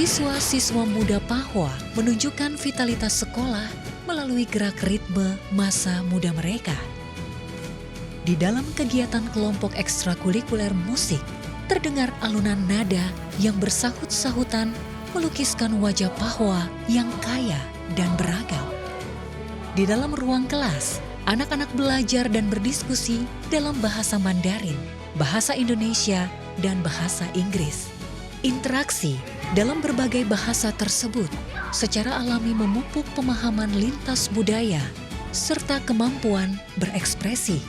Siswa-siswa muda Pahwa menunjukkan vitalitas sekolah melalui gerak ritme masa muda mereka. Di dalam kegiatan kelompok ekstrakurikuler musik, terdengar alunan nada yang bersahut-sahutan melukiskan wajah Pahwa yang kaya dan beragam. Di dalam ruang kelas, anak-anak belajar dan berdiskusi dalam bahasa Mandarin, bahasa Indonesia, dan bahasa Inggris. Interaksi dalam berbagai bahasa tersebut secara alami memupuk pemahaman lintas budaya serta kemampuan berekspresi.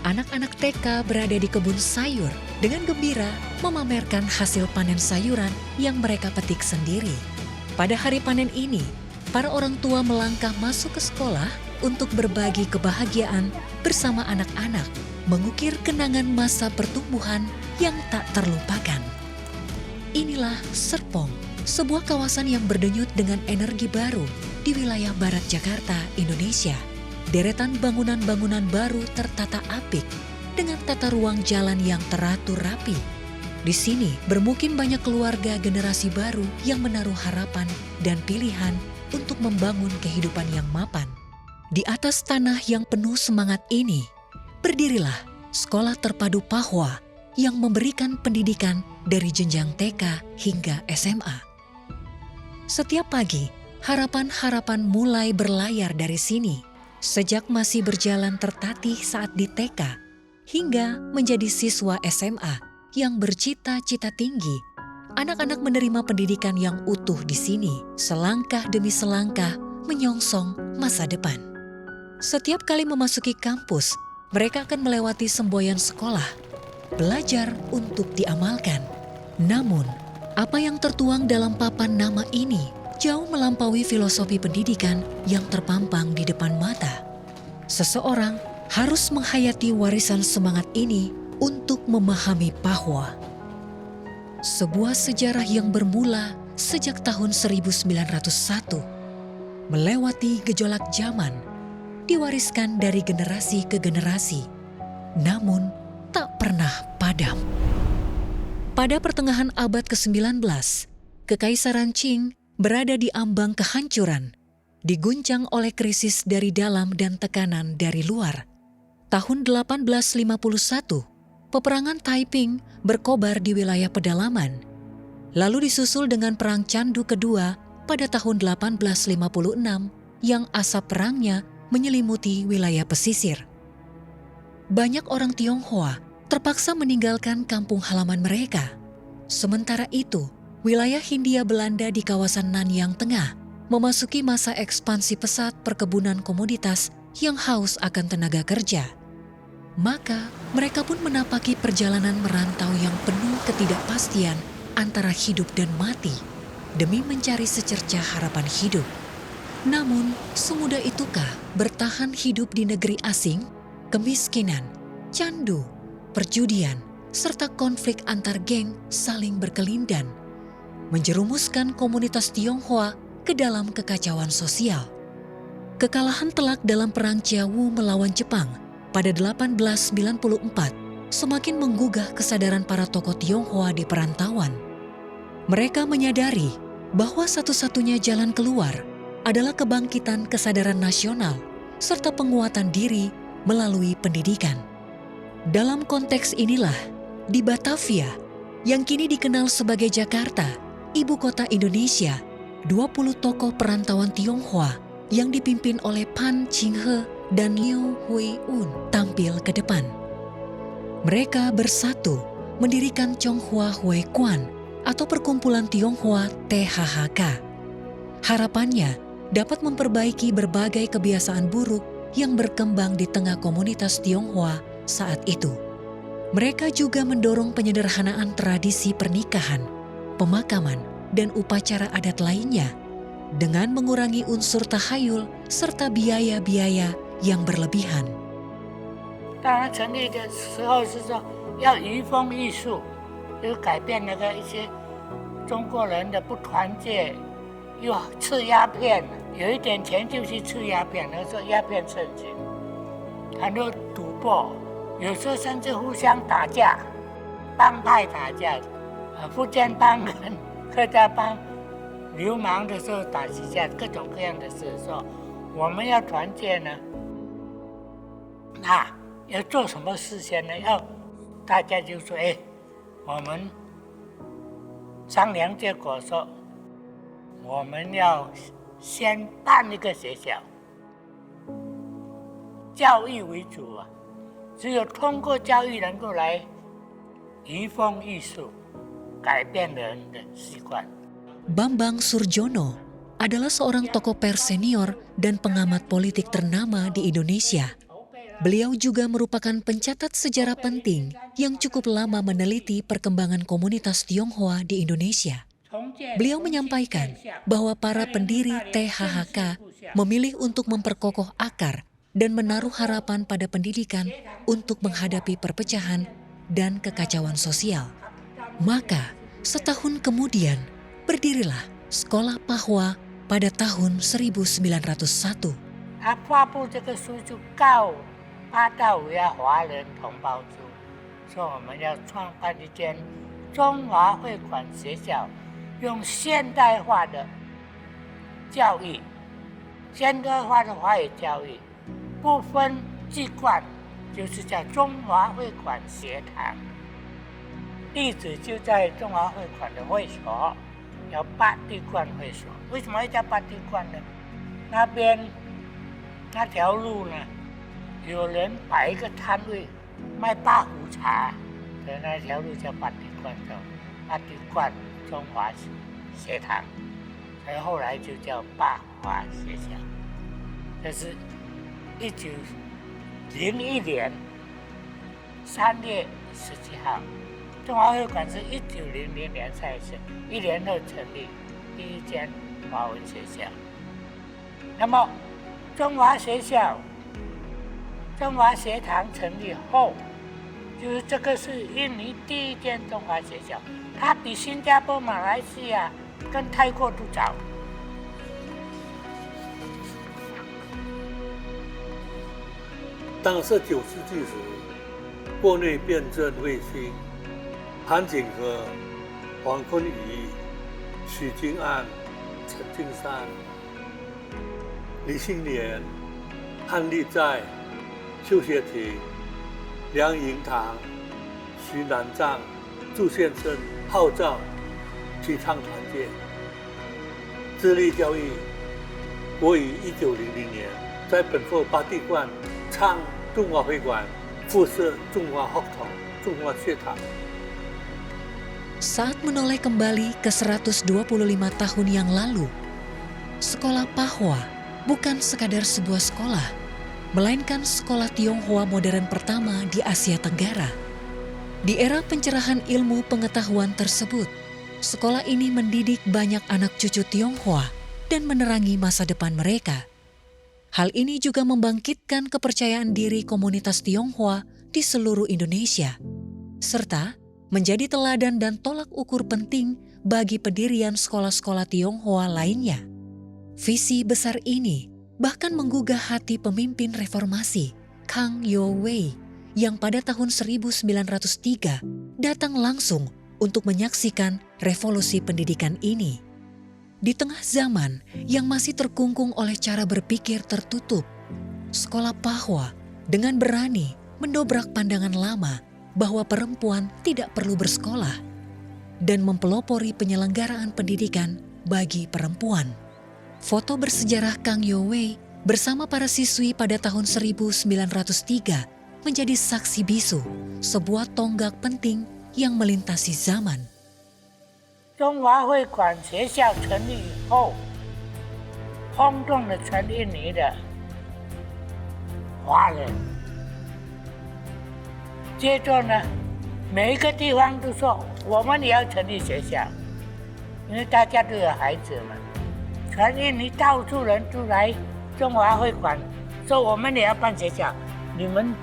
Anak-anak TK berada di kebun sayur dengan gembira memamerkan hasil panen sayuran yang mereka petik sendiri. Pada hari panen ini, para orang tua melangkah masuk ke sekolah untuk berbagi kebahagiaan bersama anak-anak, mengukir kenangan masa pertumbuhan yang tak terlupakan. Inilah Serpong, sebuah kawasan yang berdenyut dengan energi baru di wilayah barat Jakarta, Indonesia. Deretan bangunan-bangunan baru tertata apik dengan tata ruang jalan yang teratur rapi. Di sini bermukim banyak keluarga generasi baru yang menaruh harapan dan pilihan untuk membangun kehidupan yang mapan. Di atas tanah yang penuh semangat ini, berdirilah Sekolah Terpadu Pahwa yang memberikan pendidikan dari jenjang TK hingga SMA. Setiap pagi, harapan-harapan mulai berlayar dari sini. Sejak masih berjalan tertatih saat di TK, hingga menjadi siswa SMA yang bercita-cita tinggi. Anak-anak menerima pendidikan yang utuh di sini, selangkah demi selangkah menyongsong masa depan. Setiap kali memasuki kampus, mereka akan melewati semboyan sekolah, belajar untuk diamalkan. Namun, apa yang tertuang dalam papan nama ini jauh melampaui filosofi pendidikan yang terpampang di depan mata. Seseorang harus menghayati warisan semangat ini untuk memahami Pahwa. Sebuah sejarah yang bermula sejak tahun 1901, melewati gejolak zaman, diwariskan dari generasi ke generasi, namun tak pernah padam. Pada pertengahan abad ke-19, Kekaisaran Qing berada di ambang kehancuran, diguncang oleh krisis dari dalam dan tekanan dari luar. Tahun 1851, peperangan Taiping berkobar di wilayah pedalaman, lalu disusul dengan Perang Candu Kedua pada tahun 1856 yang asap perangnya menyelimuti wilayah pesisir. Banyak orang Tionghoa terpaksa meninggalkan kampung halaman mereka. Sementara itu, wilayah Hindia Belanda di kawasan Nanyang Tengah memasuki masa ekspansi pesat perkebunan komoditas yang haus akan tenaga kerja. Maka mereka pun menapaki perjalanan merantau yang penuh ketidakpastian antara hidup dan mati demi mencari secercah harapan hidup. Namun, semudah itukah bertahan hidup di negeri asing? Kemiskinan, candu, perjudian, serta konflik antar geng saling berkelindan, menjerumuskan komunitas Tionghoa ke dalam kekacauan sosial. Kekalahan telak dalam Perang Jiawu melawan Jepang pada 1894 semakin menggugah kesadaran para tokoh Tionghoa di perantauan. Mereka menyadari bahwa satu-satunya jalan keluar adalah kebangkitan kesadaran nasional serta penguatan diri melalui pendidikan. Dalam konteks inilah, di Batavia, yang kini dikenal sebagai Jakarta, ibu kota Indonesia, 20 tokoh perantauan Tionghoa yang dipimpin oleh Pan Qinghe dan Liu Hui-un tampil ke depan. Mereka bersatu mendirikan Chonghua Huekuan atau Perkumpulan Tionghoa THHK. Harapannya dapat memperbaiki berbagai kebiasaan buruk yang berkembang di tengah komunitas Tionghoa saat itu. Mereka juga mendorong penyederhanaan tradisi pernikahan, pemakaman, dan upacara adat lainnya dengan mengurangi unsur tahayul serta biaya-biaya yang berlebihan. 当然成立的时候是说要移风易俗，就是改变那个一些中国人的不团结，又吃鸦片，有一点钱就去吃鸦片，那时候鸦片盛行，很多赌博，有时候甚至互相打架，帮派打架，福建帮跟客家帮流氓的时候、打击架各种各样的事的时候，我们要团结呢，那要做什么事先呢？要大家就说，哎，我们商量结果说，我们要先办一个学校，教育为主啊，只有通过教育能够来移风易俗，改变人的习惯。Bambang Surjono adalah seorang tokoh pers senior dan pengamat politik ternama di Indonesia. Beliau juga merupakan pencatat sejarah penting yang cukup lama meneliti perkembangan komunitas Tionghoa di Indonesia. Beliau menyampaikan bahwa para pendiri THHK memilih untuk memperkokoh akar dan menaruh harapan pada pendidikan untuk menghadapi perpecahan dan kekacauan sosial. Maka, setahun kemudian, berdirilah Sekolah Pahwa pada tahun 1901. 他发布这个书就告八大五亚华人同胞书，说我们要创办一间中华会馆学校，用现代化的教育，现代化的华语教育，不分籍贯，就是叫中华会馆学堂。地址就在中华会馆的会所，叫八地观会所。为什么要叫八地观呢？那边那条路呢，有人摆一个摊位卖八壶茶的那条路叫八地观，叫八地观中华学堂，所以后来就叫八华学校。这是1901年3月17号。中华会馆是1900年才是1年后成立第一间华文学校。那么中华学校、中华学堂成立后，就是这个是印尼第一间中华学校，它比新加坡、马来西亚跟泰国都早。当19世纪时，国内辩证卫星。韩景和、黄坤仪、许金安、陈金山、李兴年、汉立在、邱学庭、梁营堂、徐南藏、祝宪生号召提倡团结，致力教育。我于1900年在本佛八地观创中华会馆，附设中华学堂、中华学堂。Saat menoleh kembali ke 125 tahun yang lalu, Sekolah Pahwa bukan sekadar sebuah sekolah, melainkan sekolah Tionghoa modern pertama di Asia Tenggara. Di era pencerahan ilmu pengetahuan tersebut, sekolah ini mendidik banyak anak cucu Tionghoa dan menerangi masa depan mereka. Hal ini juga membangkitkan kepercayaan diri komunitas Tionghoa di seluruh Indonesia, serta menjadi teladan dan tolak ukur penting bagi pendirian sekolah-sekolah Tionghoa lainnya. Visi besar ini bahkan menggugah hati pemimpin reformasi Kang Youwei yang pada tahun 1903 datang langsung untuk menyaksikan revolusi pendidikan ini. Di tengah zaman yang masih terkungkung oleh cara berpikir tertutup, Sekolah Pahwa dengan berani mendobrak pandangan lama bahwa perempuan tidak perlu bersekolah dan mempelopori penyelenggaraan pendidikan bagi perempuan. Foto bersejarah Kang Youwei bersama para siswi pada tahun 1903 menjadi saksi bisu sebuah tonggak penting yang melintasi zaman. 中华会馆学校成立以后，轰动了全印尼的华人。接着呢，每一个地方都说我们也要成立学校，因为大家都有孩子嘛。全印尼到处人都来中华会馆，说我们也要办学校，你们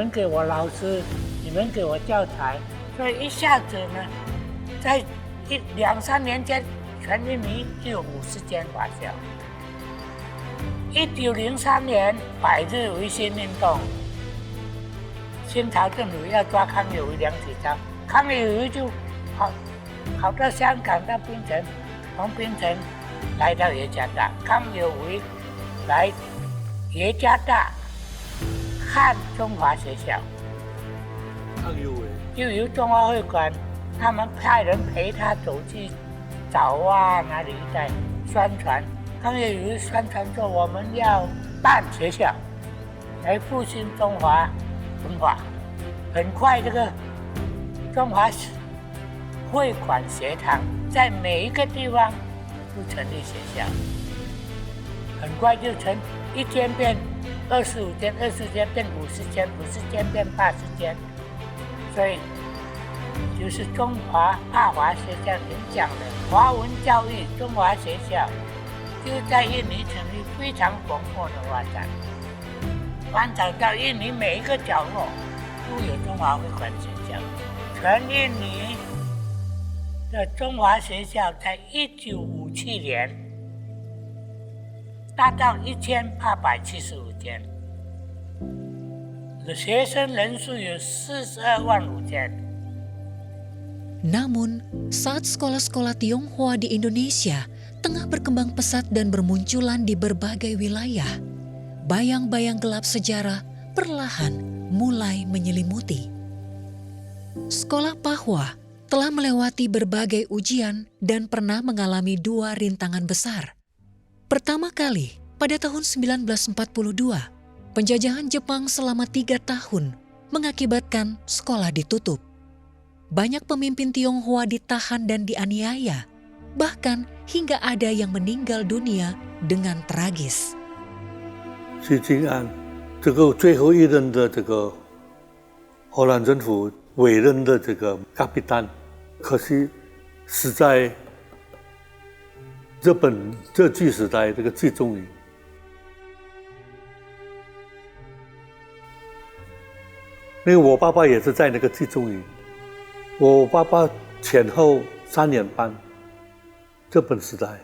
给我老师，你们给我教材，所以一下子呢，在2-3年间，全印尼就有50间华校。1903年百日维新运动。清朝政府要抓康有为梁启超，康有为就跑到香港到槟城，从槟城来到耶加大，康有为来耶加大看中华学校，康有为就由中华会馆他们派人陪他走去找啊哪里一带宣传，康有为宣传说我们要办学校来复兴中华文化。很快这个中华会馆学堂在每一个地方都成立学校，很快就成1间变25间，25间变50间，50间变80间，所以就是中华帕华学校影响了华文教育。中华学校就在印尼成立非常蓬勃的发展，发展到印尼每一个角落都有中华会馆学校。全印尼的中华学校在1957年达到1875间，学生人数有42万5千。 Namun, saat sekolah-sekolah Tionghoa di Indonesia tengah berkembang pesat dan bermunculan di berbagai wilayah, bayang-bayang gelap sejarah perlahan mulai menyelimuti. Sekolah Pahwa telah melewati berbagai ujian dan pernah mengalami 2 rintangan besar. Pertama kali, pada tahun 1942, penjajahan Jepang selama 3 tahun mengakibatkan sekolah ditutup. Banyak pemimpin Tionghoa ditahan dan dianiaya, bahkan hingga ada yang meninggal dunia dengan tragis. 许金安这个最后一任的这个荷兰政府委任的这个卡比丹，可惜死在日本日据时代这个集中营。那个我爸爸也是在那个集中营，我爸爸前后3年半，日本时代。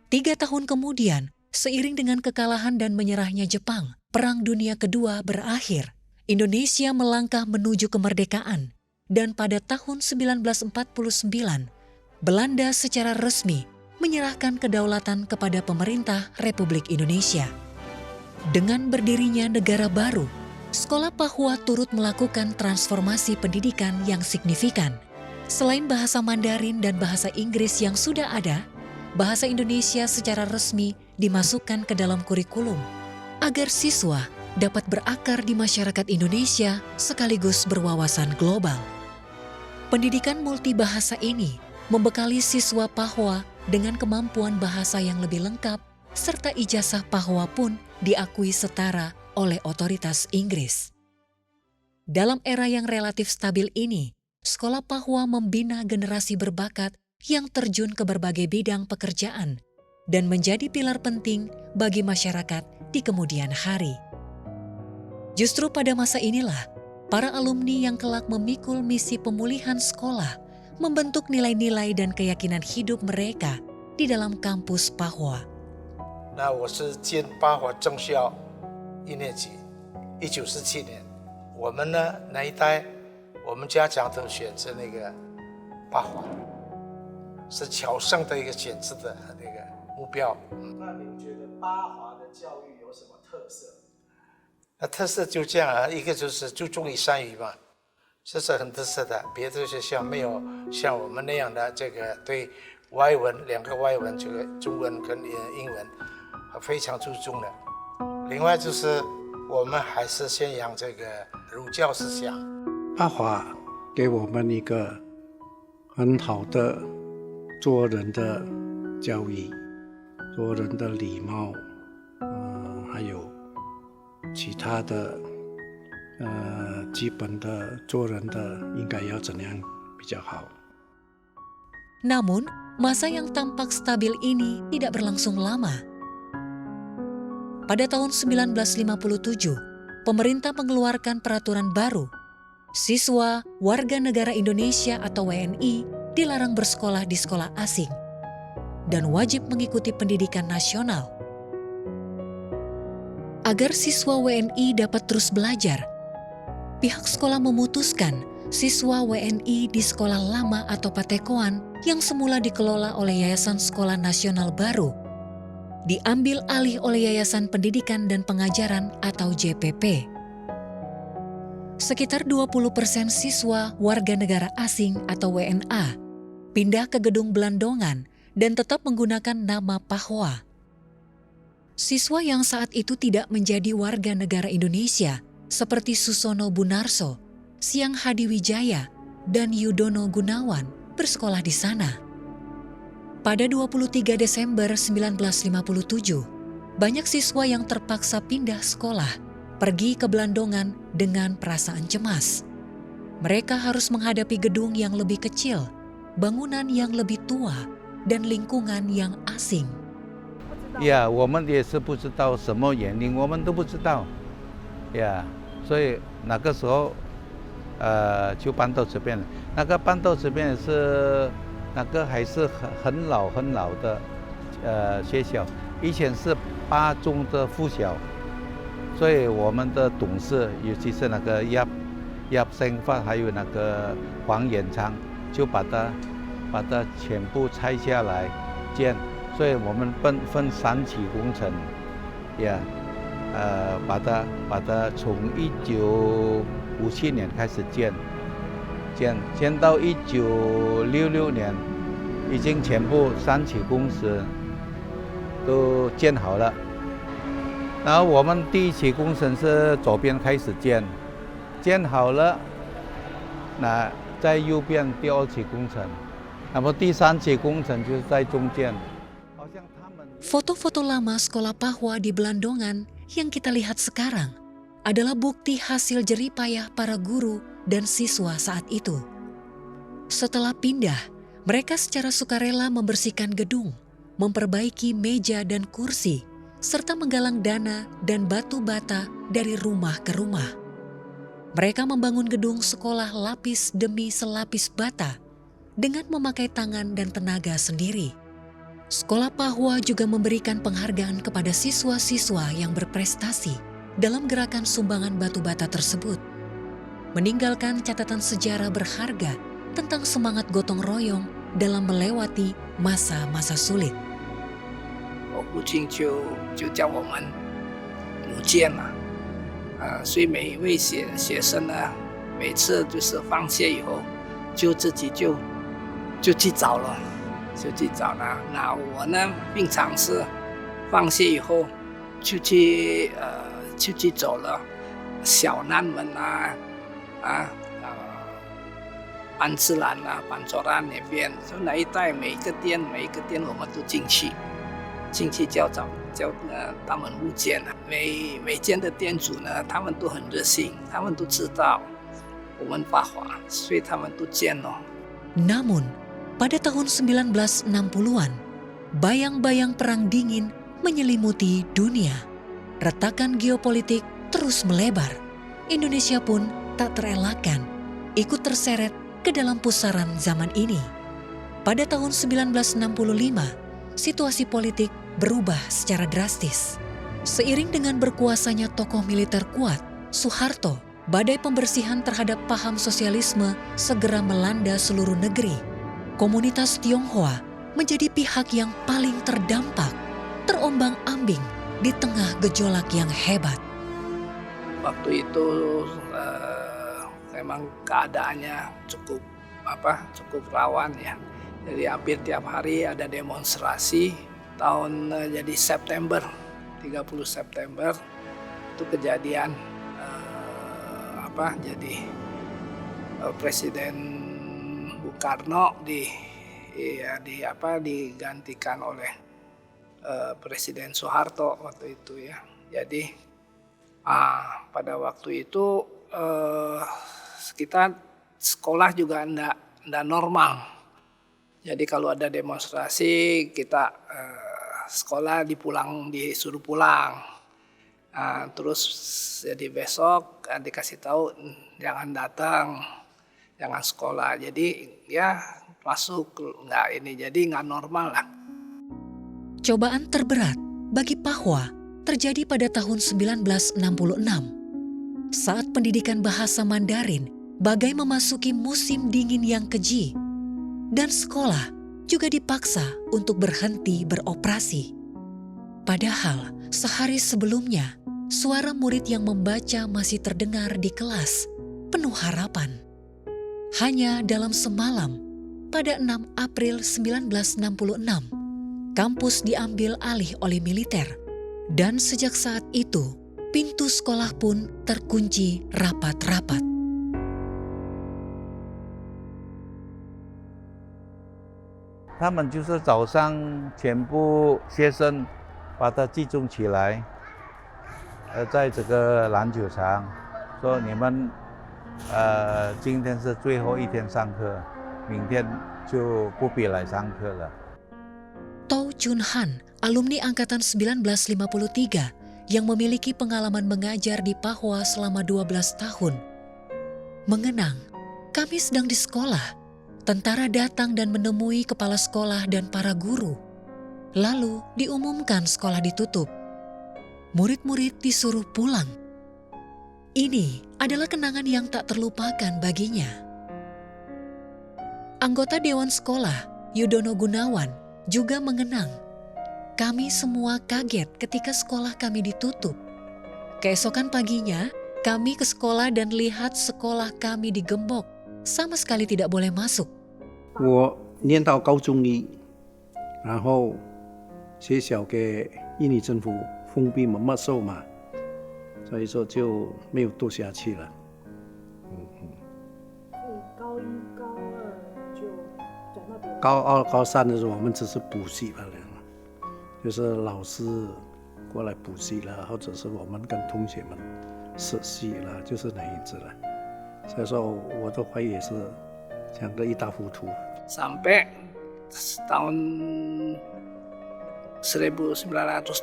3 tahun kemudian, seiring dengan kekalahan dan menyerahnya Jepang, Perang Dunia Kedua berakhir. Indonesia melangkah menuju kemerdekaan, dan pada tahun 1949, Belanda secara resmi menyerahkan kedaulatan kepada pemerintah Republik Indonesia. Dengan berdirinya negara baru, Sekolah Pahwa turut melakukan transformasi pendidikan yang signifikan. Selain bahasa Mandarin dan bahasa Inggris yang sudah ada, bahasa Indonesia secara resmi dimasukkan ke dalam kurikulum agar siswa dapat berakar di masyarakat Indonesia sekaligus berwawasan global. Pendidikan multibahasa ini membekali siswa Pahwa dengan kemampuan bahasa yang lebih lengkap, serta ijazah Pahwa pun diakui setara oleh otoritas Inggris. Dalam era yang relatif stabil ini, Sekolah Pahwa membina generasi berbakat yang terjun ke berbagai bidang pekerjaan dan menjadi pilar penting bagi masyarakat di kemudian hari. Justru pada masa inilah, para alumni yang kelak memikul misi pemulihan sekolah membentuk nilai-nilai dan keyakinan hidup mereka di dalam kampus Pahwa. 那我是进八华正校1年级，1947年，我们呢那一代，我们家长都选择那个八华，是侨生的一个选择的那个目标。那您觉得八华的教育有什么特色？那特色就这样啊，一个就是注重于善语嘛，这是很特色的，别的学校没有像我们那样的这个对外文2个外文，这个中文跟英文非常注重的。另外就是我们还是宣扬这个儒教思想。八华给我们一个很好的做人的教育，做人的礼貌，还有其他的基本的做人的应该要怎样比较好。 Namun, masa yang tampak stabil ini tidak berlangsung lama. Pada tahun 1957, pemerintah mengeluarkan peraturan baru. Siswa warga negara Indonesia atau WNI dilarang bersekolah di sekolah asing dan wajib mengikuti pendidikan nasional. Agar siswa WNI dapat terus belajar, pihak sekolah memutuskan siswa WNI di sekolah lama atau Patekoan yang semula dikelola oleh Yayasan Sekolah Nasional Baru, diambil alih oleh Yayasan Pendidikan dan Pengajaran atau JPP. Sekitar 20% siswa warga negara asing atau WNA pindah ke gedung Belandongan dan tetap menggunakan nama Pahwa. Siswa yang saat itu tidak menjadi warga negara Indonesia seperti Susono Bunarso, Siang Hadi Wijaya, dan Yudono Gunawan bersekolah di sana. Pada 23 Desember 1957, banyak siswa yang terpaksa pindah sekolah, pergi ke Belandongan dengan perasaan cemas. Mereka harus menghadapi gedung yang lebih kecil, bangunan yang lebih tua, dan lingkungan yang asing. 呀，我们也是不知道什么原因，我们都不知道，呀，所以那个时候，就搬到这边了。那个搬到这边是那个还是很老的学校，以前是8中的附小，所以我们的董事，尤其是那个叶生发还有那个黄延昌，就把它全部拆下来建。 所以我们分3期工程，呀，把它从1957年开始建到1966年，已经全部3期工程都建好了。然后我们第1期工程是左边开始建好了，那在右边第2期工程，那么第3期工程就是在中间。 Foto-foto lama sekolah Pahwa di Belandongan yang kita lihat sekarang adalah bukti hasil jeripayah para guru dan siswa saat itu. Setelah pindah, mereka secara sukarela membersihkan gedung, memperbaiki meja dan kursi, serta menggalang dana dan batu bata dari rumah ke rumah. Mereka membangun gedung sekolah lapis demi selapis bata dengan memakai tangan dan tenaga sendiri. Sekolah Pahwa juga memberikan penghargaan kepada siswa-siswa yang berprestasi dalam gerakan sumbangan batu bata tersebut, meninggalkan catatan sejarah berharga tentang semangat gotong royong dalam melewati masa-masa sulit. 我父亲就叫我们努建了，所以每一位学生呢，每次就是放学以后，就自己就去找了。 就去找了。那我呢，平常是放学以后就去走了小南门安治兰板卓兰那边，就那一带每一个店我们都进去叫他们入建了。每间的店主呢，他们都很热心，他们都知道我们发华，所以他们都建了。 Namun, pada tahun 1960-an, bayang-bayang perang dingin menyelimuti dunia. Retakan geopolitik terus melebar. Indonesia pun tak terelakkan ikut terseret ke dalam pusaran zaman ini. Pada tahun 1965, situasi politik berubah secara drastis. Seiring dengan berkuasanya tokoh militer kuat, Soeharto, badai pembersihan terhadap paham sosialisme segera melanda seluruh negeri. Komunitas Tionghoa menjadi pihak yang paling terdampak, terombang-ambing di tengah gejolak yang hebat. Waktu itu memang keadaannya cukup rawan ya. Jadi hampir tiap hari ada demonstrasi. Jadi September, 30 September itu kejadian jadi Presiden Bung Karno digantikan oleh Presiden Soeharto waktu itu ya. Jadi pada waktu itu kita sekolah juga enggak normal. Jadi kalau ada demonstrasi kita sekolah disuruh pulang. Terus jadi besok dikasih tahu jangan datang. Jangan sekolah, jadi ya masuk jadi nggak normal lah. Cobaan terberat bagi Pahwa terjadi pada tahun 1966 saat pendidikan bahasa Mandarin bagai memasuki musim dingin yang keji, dan sekolah juga dipaksa untuk berhenti beroperasi. Padahal sehari sebelumnya, suara murid yang membaca masih terdengar di kelas, penuh harapan. Hanya dalam semalam, pada 6 April 1966, kampus diambil alih oleh militer, dan sejak saat itu, pintu sekolah pun terkunci rapat-rapat. 他们就是早上全部学生把它集中起来，在这个篮球场，说你们今天是最后一天上课，明天就不必来上课了。 To Chun Han, alumni angkatan 1953 yang memiliki pengalaman mengajar di Pahwa selama 12 tahun, mengenang, kami sedang di sekolah. Tentara datang dan menemui kepala sekolah dan para guru. Lalu diumumkan sekolah ditutup. Murid-murid disuruh pulang. Ini adalah kenangan yang tak terlupakan baginya. Anggota Dewan Sekolah, Yudono Gunawan, juga mengenang. Kami semua kaget ketika sekolah kami ditutup. Keesokan paginya, kami ke sekolah dan lihat sekolah kami digembok. Sama sekali tidak boleh masuk. 我念到高中一，然后学校给印尼政府封闭没收嘛，所以说就没有读下去了。高一、高二就转到别的。高二、高三的时候，我们只是补习罢了，就是老师过来补习了，或者是我们跟同学们实习了，就是那样子了。所以说，我的怀疑也是讲得一塌糊涂。 Sampai tahun 1966,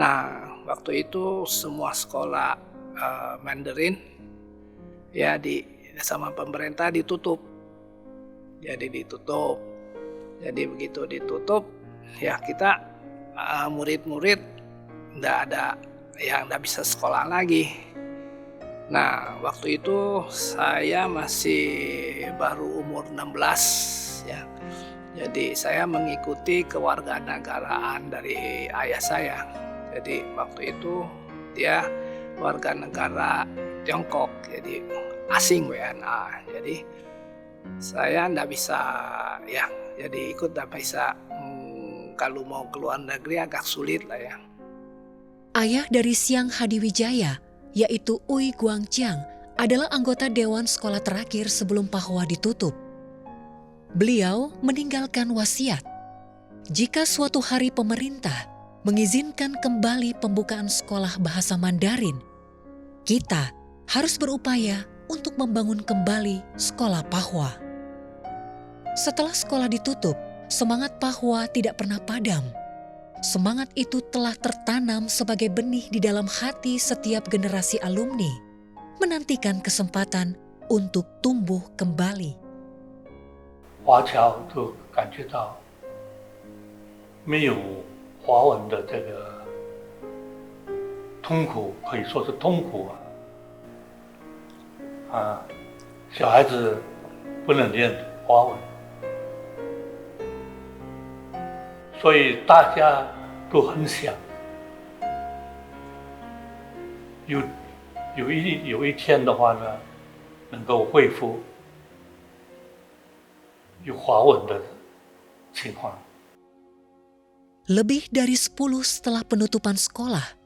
nah waktu itu semua sekolah Mandarin ya sama pemerintah ditutup. Jadi ditutup. Jadi begitu ditutup, ya kita murid-murid nggak ada yang nggak bisa sekolah lagi. Nah, waktu itu saya masih baru umur 16 ya. Jadi saya mengikuti kewarganegaraan dari ayah saya. Jadi waktu itu dia warga negara Tiongkok, jadi asing WNA. Jadi saya nggak bisa ya, jadi ikut nggak bisa. Kalau mau keluar negeri agak sulit lah ya. Ayah dari Siang Hadiwijaya, yaitu Ui Guangqiang, adalah anggota Dewan Sekolah terakhir sebelum Pahwa ditutup. Beliau meninggalkan wasiat. Jika suatu hari pemerintah mengizinkan kembali pembukaan sekolah bahasa Mandarin, kita harus berupaya untuk membangun kembali sekolah Pahwa. Setelah sekolah ditutup, semangat Pahwa tidak pernah padam. Semangat itu telah tertanam sebagai benih di dalam hati setiap generasi alumni, menantikan kesempatan untuk tumbuh kembali. 华侨就感觉到没有华文的这个痛苦，可以说是痛苦小孩子不能念华文。 所以大家都很想有一天的话呢，能够恢复有华文的情况。 Lebih dari 10 setelah penutupan sekolah,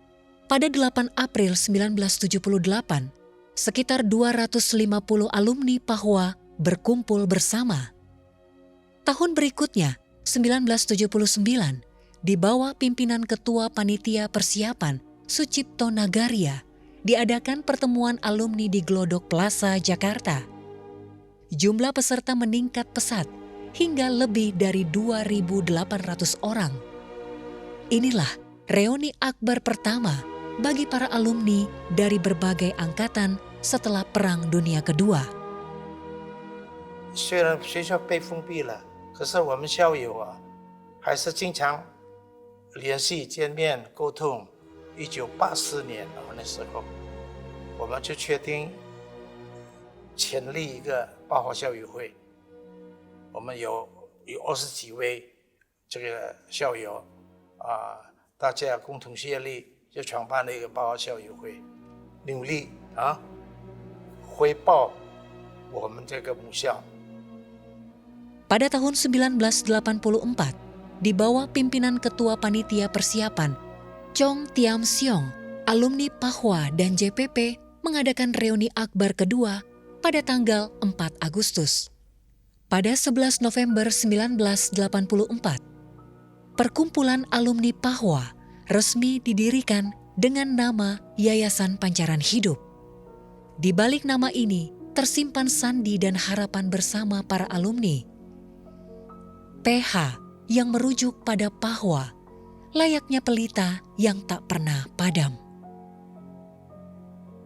pada 8 April 1978, sekitar 250 alumni Pahwa berkumpul bersama. Tahun berikutnya, 1979, di bawah pimpinan Ketua Panitia Persiapan Sucipto Nagaria, diadakan pertemuan alumni di Glodok Plaza, Jakarta. Jumlah peserta meningkat pesat hingga lebih dari 2.800 orang. Inilah reuni akbar pertama bagi para alumni dari berbagai angkatan setelah Perang Dunia Kedua. 虽然学校被封闭了，可是我们校友还是经常联系、见面、沟通。1984年那时候，我们就确定成立一个八华校友会，我们有20几位这个校友大家共同协力，就创办了一个八华校友会，努力回报我们这个母校。 Pada tahun 1984, di bawah pimpinan Ketua Panitia Persiapan, Chong Tiam Siong, alumni Pahwa dan JPP mengadakan reuni akbar kedua pada tanggal 4 Agustus. Pada 11 November 1984, perkumpulan alumni Pahwa resmi didirikan dengan nama Yayasan Pancaran Hidup. Di balik nama ini tersimpan sandi dan harapan bersama para alumni. PH yang merujuk pada Pahwa, layaknya pelita yang tak pernah padam.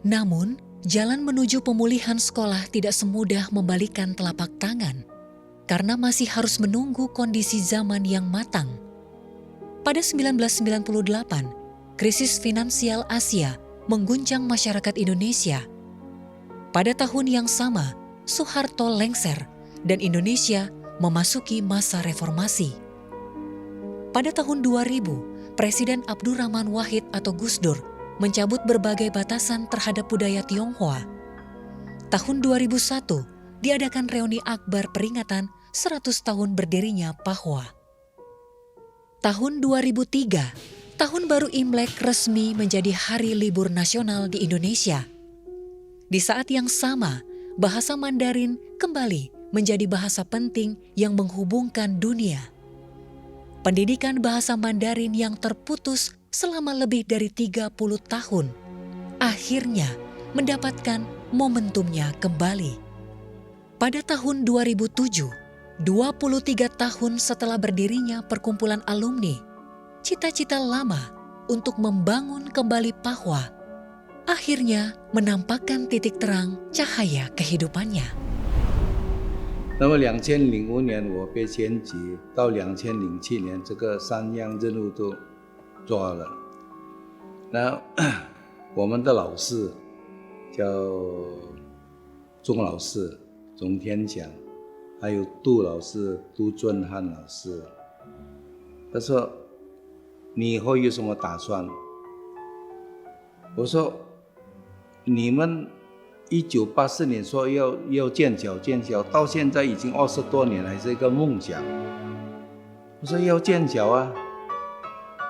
Namun, jalan menuju pemulihan sekolah tidak semudah membalikan telapak tangan, karena masih harus menunggu kondisi zaman yang matang. Pada 1998, krisis finansial Asia mengguncang masyarakat Indonesia. Pada tahun yang sama, Soeharto lengser dan Indonesia memasuki masa reformasi. Pada tahun 2000, Presiden Abdurrahman Wahid atau Gus Dur mencabut berbagai batasan terhadap budaya Tionghoa. Tahun 2001, diadakan reuni akbar peringatan 100 tahun berdirinya Pahwa. Tahun 2003, Tahun Baru Imlek resmi menjadi hari libur nasional di Indonesia. Di saat yang sama, bahasa Mandarin kembali menjadi bahasa penting yang menghubungkan dunia. Pendidikan bahasa Mandarin yang terputus selama lebih dari 30 tahun, akhirnya mendapatkan momentumnya kembali. Pada tahun 2007, 23 tahun setelah berdirinya perkumpulan alumni, cita-cita lama untuk membangun kembali Pahwa akhirnya menampakkan titik terang cahaya kehidupannya. 那么2005年我被迁级，到2007年这个3样任务都做了。那我们的老师叫钟老师钟天祥，还有杜老师杜俊汉老师，他说你以后有什么打算？我说你们1984年说要建校，到现在已经20多年，还是一个梦想。我说要建校啊，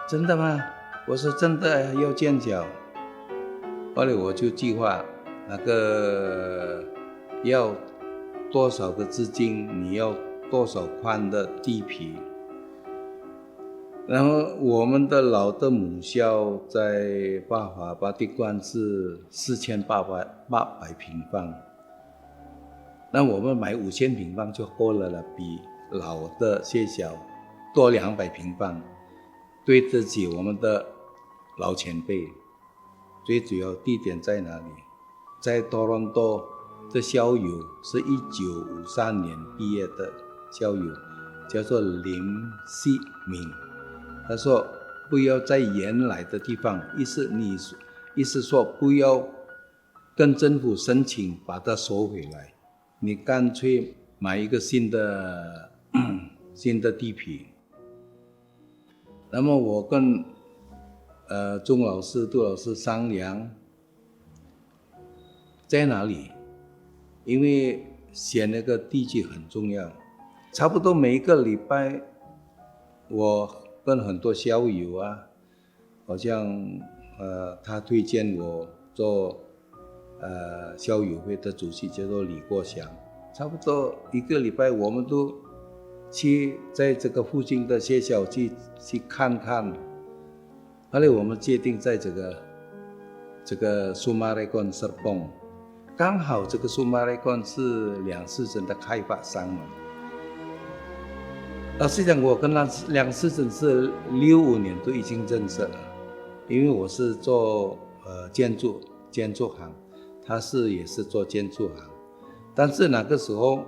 真的吗？我说真的要建校。后来我就计划那个要多少个资金，你要多少宽的地皮。然后我们的老的母校在巴华巴地关是4800平方，那我们买5000平方就够了，比老的学校多200平方，对得起我们的老前辈。最主要地点在哪里？在多伦多的校友是1953年毕业的校友，叫做林希明。他说不要在原来的地方，意思说不要跟政府申请把它收回来，你干脆买一个新的地皮。那么我跟钟老师杜老师商量在哪里，因为选那个地区很重要，差不多每一个礼拜我跟很多校友好像他推荐我做校友会的主席，叫做李国祥。差不多一个礼拜，我们都去在这个附近的学校去看看。后来我们决定在这个苏马雷关设泵，刚好这个苏马雷关是梁思成的开发商嘛。老实讲，我跟梁思成是65年都已经认识了，因为我是做建筑行，他也是做建筑行，但是那个时候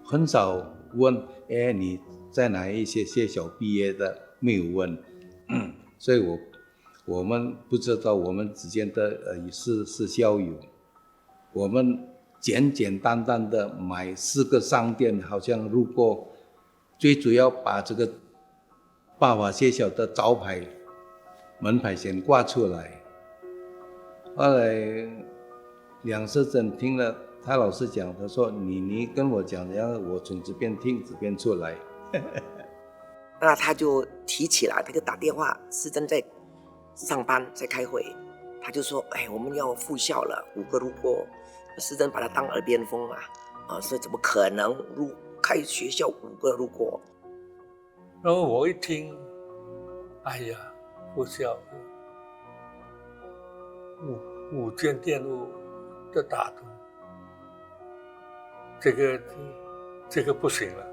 很少问，你在哪一些学校毕业的，没有问，所以我们不知道我们之间的是校友，我们简简单单的买4个商店，好像路过，最主要把这个八华学校的招牌门牌先挂出来。后来梁世珍听了他老师讲，他说你跟我讲，然后我从这边听这边出来。那他就提起来，他就打电话，世珍在上班在开会，他就说：“哎，我们要复校了，5个如果。”世珍把他当耳边风所以怎么可能开学校5个如果？然后我一听，哎呀，复校五间电路的打通，这个不行了，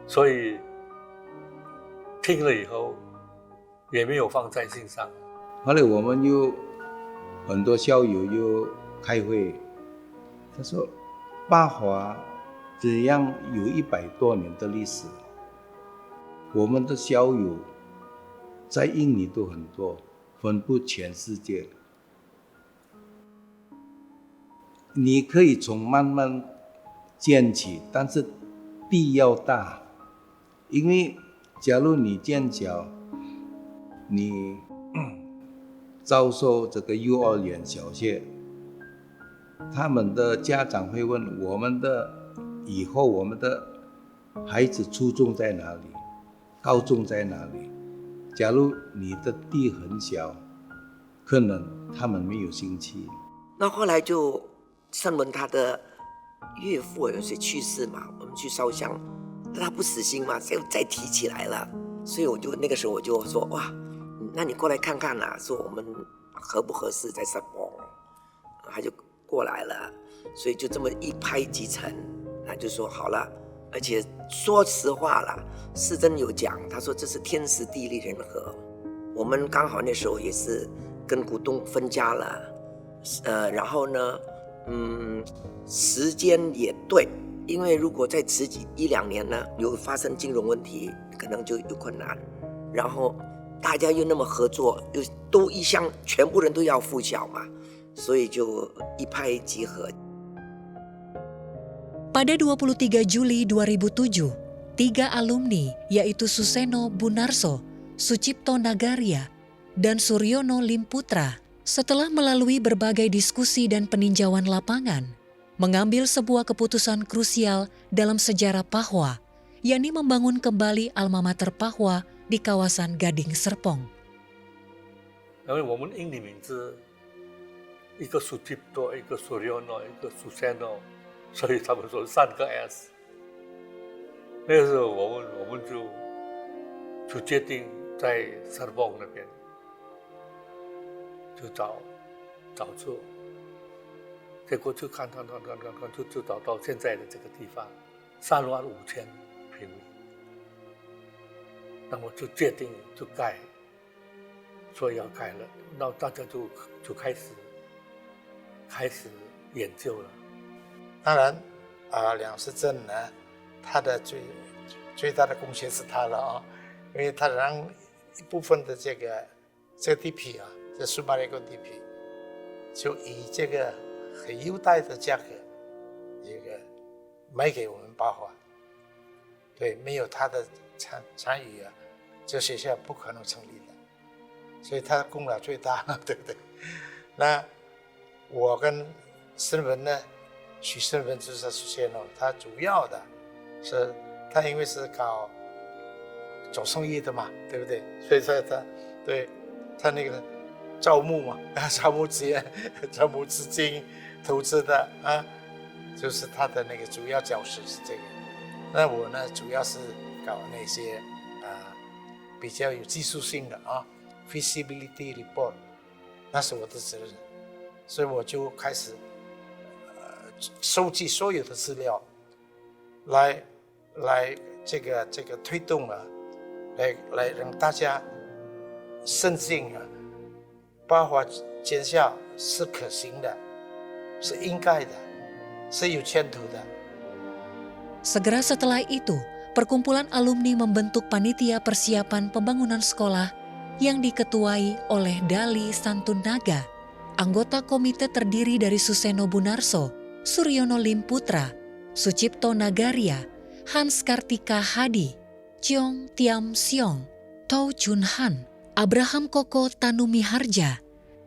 所以听了以后也没有放在心上。后来我们又很多校友又开会，他说八华这样有100多年的历史，我们的校友在印尼都很多，分布全世界。你可以从慢慢建起，但是地要大，因为假如你建小，你招收这个幼儿园、小学，他们的家长会问以后我们的孩子初中在哪里，高中在哪里？假如你的地很小，可能他们没有兴趣。那后来就盛文他的岳父有些去世嘛，我们去烧香，但他不死心嘛，再提起来了，所以那个时候我就说哇，那你过来看看说我们合不合适在上坡，他就过来了，所以就这么一拍即成，他就说好了。而且说实话啦，世珍有讲，他说这是天时地利人和，我们刚好那时候也是跟股东分家了，然后呢，时间也对，因为如果再迟1-2年呢，有发生金融问题，可能就有困难。然后大家又那么合作，又都一厢，全部人都要复校嘛，所以就一拍即合。Pada 23 Juli 2007, 3 alumni yaitu Suseno Bunarso, Sucipto Nagaria, dan Suryono Limputra setelah melalui berbagai diskusi dan peninjauan lapangan, mengambil sebuah keputusan krusial dalam sejarah Pahwa, yakni membangun kembali alma mater Pahwa di kawasan Gading Serpong. 因为我们印尼名字，一个 Sucipto， 一个 Suryono， 一个 Suseno， 所以他们说3个 S。那个时候我们就决定在 Serpong 那边就找出，结果就看，就找到现在的这个地方，35000平米。那么就决定就盖，所以要盖了，那大家就开始研究了。当然梁世珍呢，他的最大的贡献是他了因为他让一部分的这个地皮这苏巴雷公地皮，就以这个很优待的价格，卖给我们八华。对，没有他的参与这学校不可能成立的，所以他功劳最大了，对不对？那我跟申文呢，许申文就是Suseno，他主要的是他因为是搞走生意的嘛，对不对？所以他那个招募嘛，招募资金投资的就是他的那个主要角色是这个。那我呢，主要是搞那些比较有技术性的feasibility report， 那是我的责任，所以我就开始收集所有的资料，来这个推动来让大家深信八华建校是可行的，是应该的，是有前途的。Segera setelah itu, perkumpulan alumni membentuk panitia persiapan pembangunan sekolah yang diketuai oleh Dali Santun Naga. Anggota komite terdiri dari Suseno Bunarso, Suryono Limputra, Sucipto Nagaria, Hans Kartika Hadi, Cheong Tiam Siong, Tau Chun Han, Abraham Koko Tanumi Harja,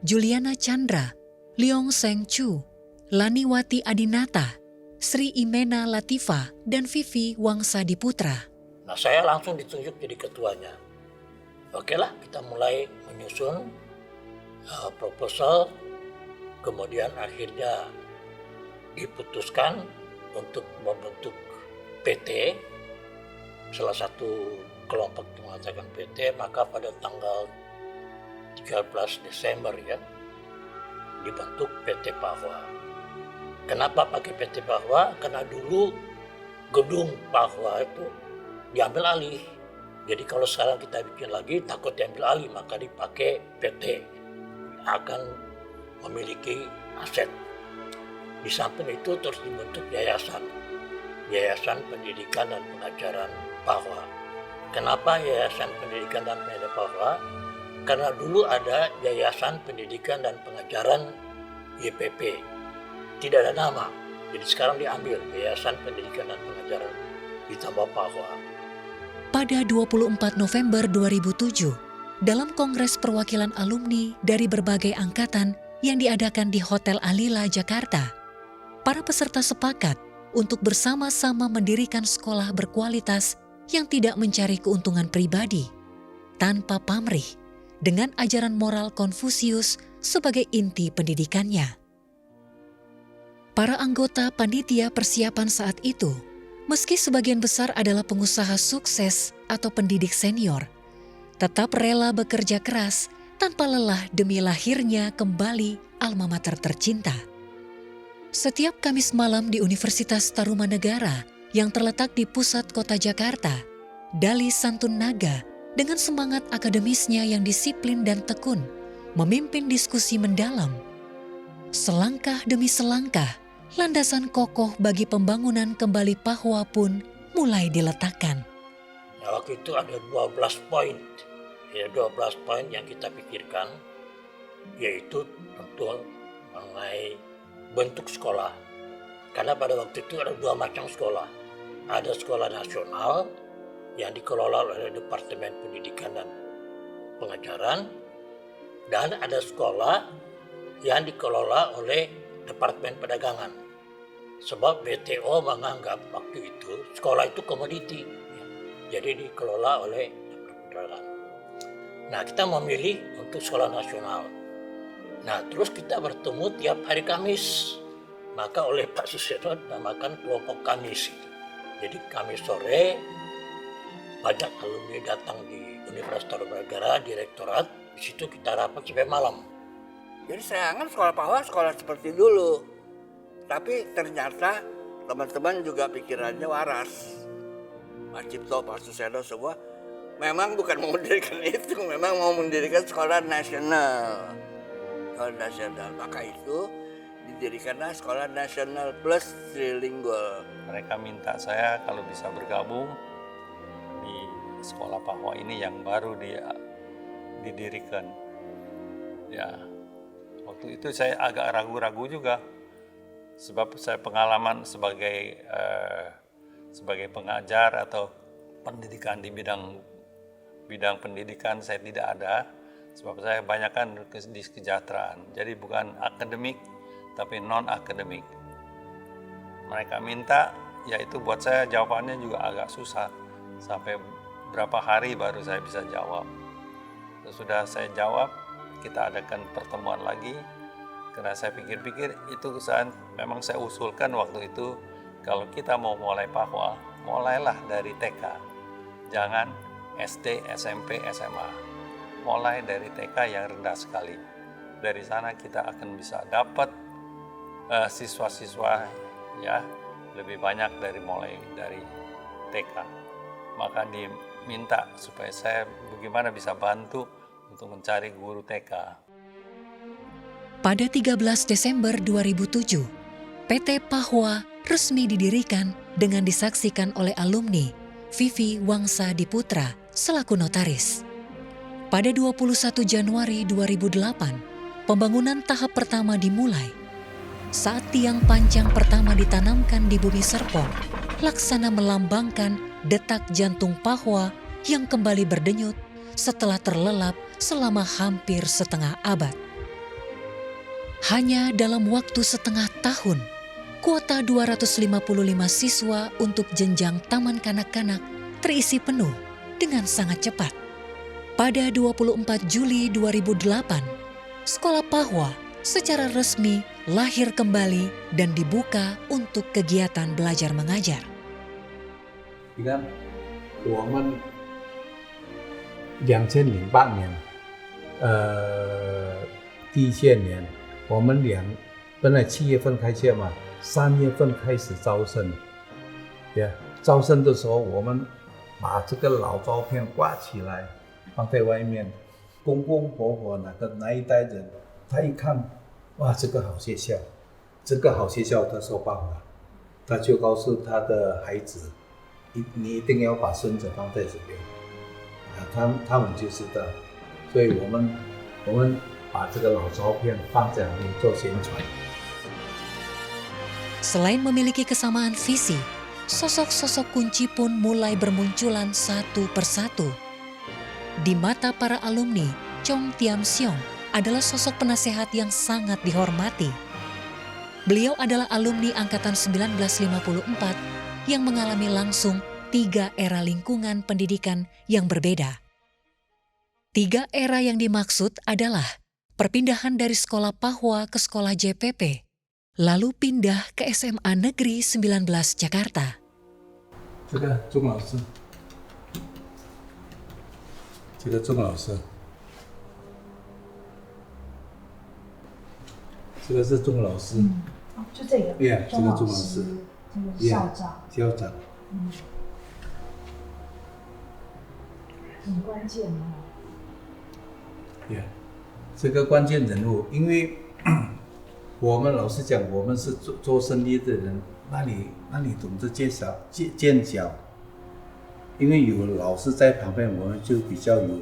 Juliana Chandra, Leong Seng Chu, Laniwati Adinata, Sri Imena Latifa, dan Vivi Wangsadi Putra. Nah, saya langsung ditunjuk jadi ketuanya. Oke lah, kita mulai menyusun proposal, kemudian akhirnya diputuskan untuk membentuk PT, salah satu kelompok mengatakan PT, maka pada tanggal 13 Desember ya, dibentuk PT Pahwa. Kenapa pakai PT Pahwa? Karena dulu gedung Pahwa itu diambil alih. Jadi kalau sekarang kita bikin lagi takut diambil alih, maka dipakai PT. Akan memiliki aset. Di samping itu terus dibentuk yayasan. Yayasan Pendidikan dan Pengajaran Pahwa. Kenapa Yayasan Pendidikan dan Pengajaran Pahwa? Karena dulu ada Yayasan Pendidikan dan Pengajaran YPP. Tidak ada nama. Jadi sekarang diambil Yayasan Pendidikan dan Pengajaran ditambah Pahwa. Pada 24 November 2007, dalam Kongres Perwakilan Alumni dari berbagai angkatan yang diadakan di Hotel Alila, Jakarta, para peserta sepakat untuk bersama-sama mendirikan sekolah berkualitas yang tidak mencari keuntungan pribadi, tanpa pamrih, dengan ajaran moral Konfusius sebagai inti pendidikannya. Para anggota panitia persiapan saat itu, meski sebagian besar adalah pengusaha sukses atau pendidik senior, tetap rela bekerja keras tanpa lelah demi lahirnya kembali alma mater tercinta. Setiap Kamis malam di Universitas Tarumanegara yang terletak di pusat kota Jakarta, Dali Santun Naga dengan semangat akademisnya yang disiplin dan tekun, memimpin diskusi mendalam. Selangkah demi selangkah, landasan kokoh bagi pembangunan kembali Pahwa pun mulai diletakkan. Nah, waktu itu ada 12 poin. Ya, 12 poin yang kita pikirkan, yaitu tentu mengenai bentuk sekolah. Karena pada waktu itu ada 2 macam sekolah. Ada sekolah nasional yang dikelola oleh Departemen Pendidikan dan Pengajaran, dan ada sekolah yang dikelola oleh Departemen Perdagangan. Sebab BTO menganggap waktu itu sekolah itu komoditi, jadi dikelola oleh Departemen Perdagangan. Nah, kita memilih untuk sekolah nasional. Nah, terus kita bertemu tiap hari Kamis. Maka oleh Pak Suseno dinamakan kelompok Kamis. Jadi Kamis sore banyak alumni datang di Universitas Tarumanegara, direktorat. Di situ kita rapat sampai malam. Jadi saya anggap sekolah Pahwa sekolah seperti dulu. Tapi ternyata teman-teman juga pikirannya waras. Pak Cipto, Pak Suseno semua memang bukan mau mendirikan itu, memang mau mendirikan sekolah nasional. Sekolah nasional, maka itu didirikanlah sekolah nasional plus trilingual. Mereka minta saya kalau bisa bergabung di sekolah Pahwa ini yang baru didirikan. Ya, waktu itu saya agak ragu-ragu juga, sebab saya pengalaman sebagai pengajar atau pendidikan di bidang pendidikan saya tidak ada. Sebab saya banyakkan di kesejahteraan, jadi bukan akademik tapi non-akademik. Mereka minta, yaitu buat saya jawabannya juga agak susah. Sampai berapa hari baru saya bisa jawab. Sudah saya jawab, kita adakan pertemuan lagi. Karena saya pikir-pikir itu memang saya usulkan waktu itu, kalau kita mau mulai Pahwa, mulailah dari TK. Jangan SD, SMP, SMA. Mulai dari TK yang rendah sekali. Dari sana kita akan bisa dapat siswa-siswa ya lebih banyak mulai dari TK. Maka diminta supaya saya bagaimana bisa bantu untuk mencari guru TK. Pada 13 Desember 2007, PT Pahwa resmi didirikan dengan disaksikan oleh alumni Vivi Wangsadi Putra selaku notaris. Pada 21 Januari 2008, pembangunan tahap pertama dimulai. Saat tiang panjang pertama ditanamkan di bumi Serpong, Laksana melambangkan detak jantung Pahwa yang kembali berdenyut setelah terlelap selama hampir setengah abad. Hanya dalam waktu setengah tahun, kuota 255 siswa untuk jenjang taman kanak-kanak terisi penuh dengan sangat cepat. Pada 24 Juli 2008, Sekolah Pahwa secara resmi lahir kembali dan dibuka untuk kegiatan belajar mengajar. 你看，我们2008年，第一些年，我们本来7月份开学嘛，3月份开始招生，招生的时候，我们把这个老照片挂起来，放在外面，公公婆婆那一代人，他一看，哇，这个好学校，这个好学校，他说爸爸，他就告诉他的孩子。你一定要把孙子放在这边，他们就知道，所以我们把这个老照片放在那里做宣传。Selain memiliki kesamaan visi, sosok-sosok kunci pun mulai bermunculan satu persatu. Di mata para alumni, Chong Tiam Siong adalah sosok penasehat yang sangat dihormati. Beliau adalah alumni angkatan 1954 yang mengalami langsung 3 era lingkungan pendidikan yang berbeda. 3 era yang dimaksud adalah perpindahan dari sekolah Pahwa ke sekolah JPP, lalu pindah ke SMA Negeri 19 Jakarta. 这个钟老师，这个钟老师，这个是钟老师。就这个。对呀，这个钟老师。这个校长，校长，很关键哦。这个关键人物，因为我们老实讲，我们是做生意的人，哪里懂得见脚？因为有老师在旁边，我们就比较有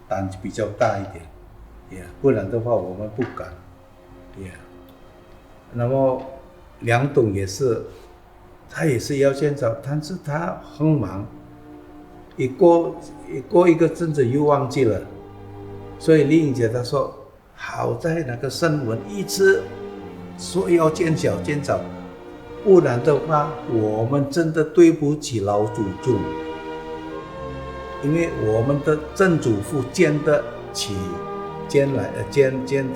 胆比较大一点，不然的话我们不敢，那么梁董也是，他也是要见着，但是他很忙，一过一个阵子又忘记了，所以丽颖姐她说，好在那个新闻一直说要见脚，不然的话我们真的对不起老祖宗，因为我们的曾祖父建的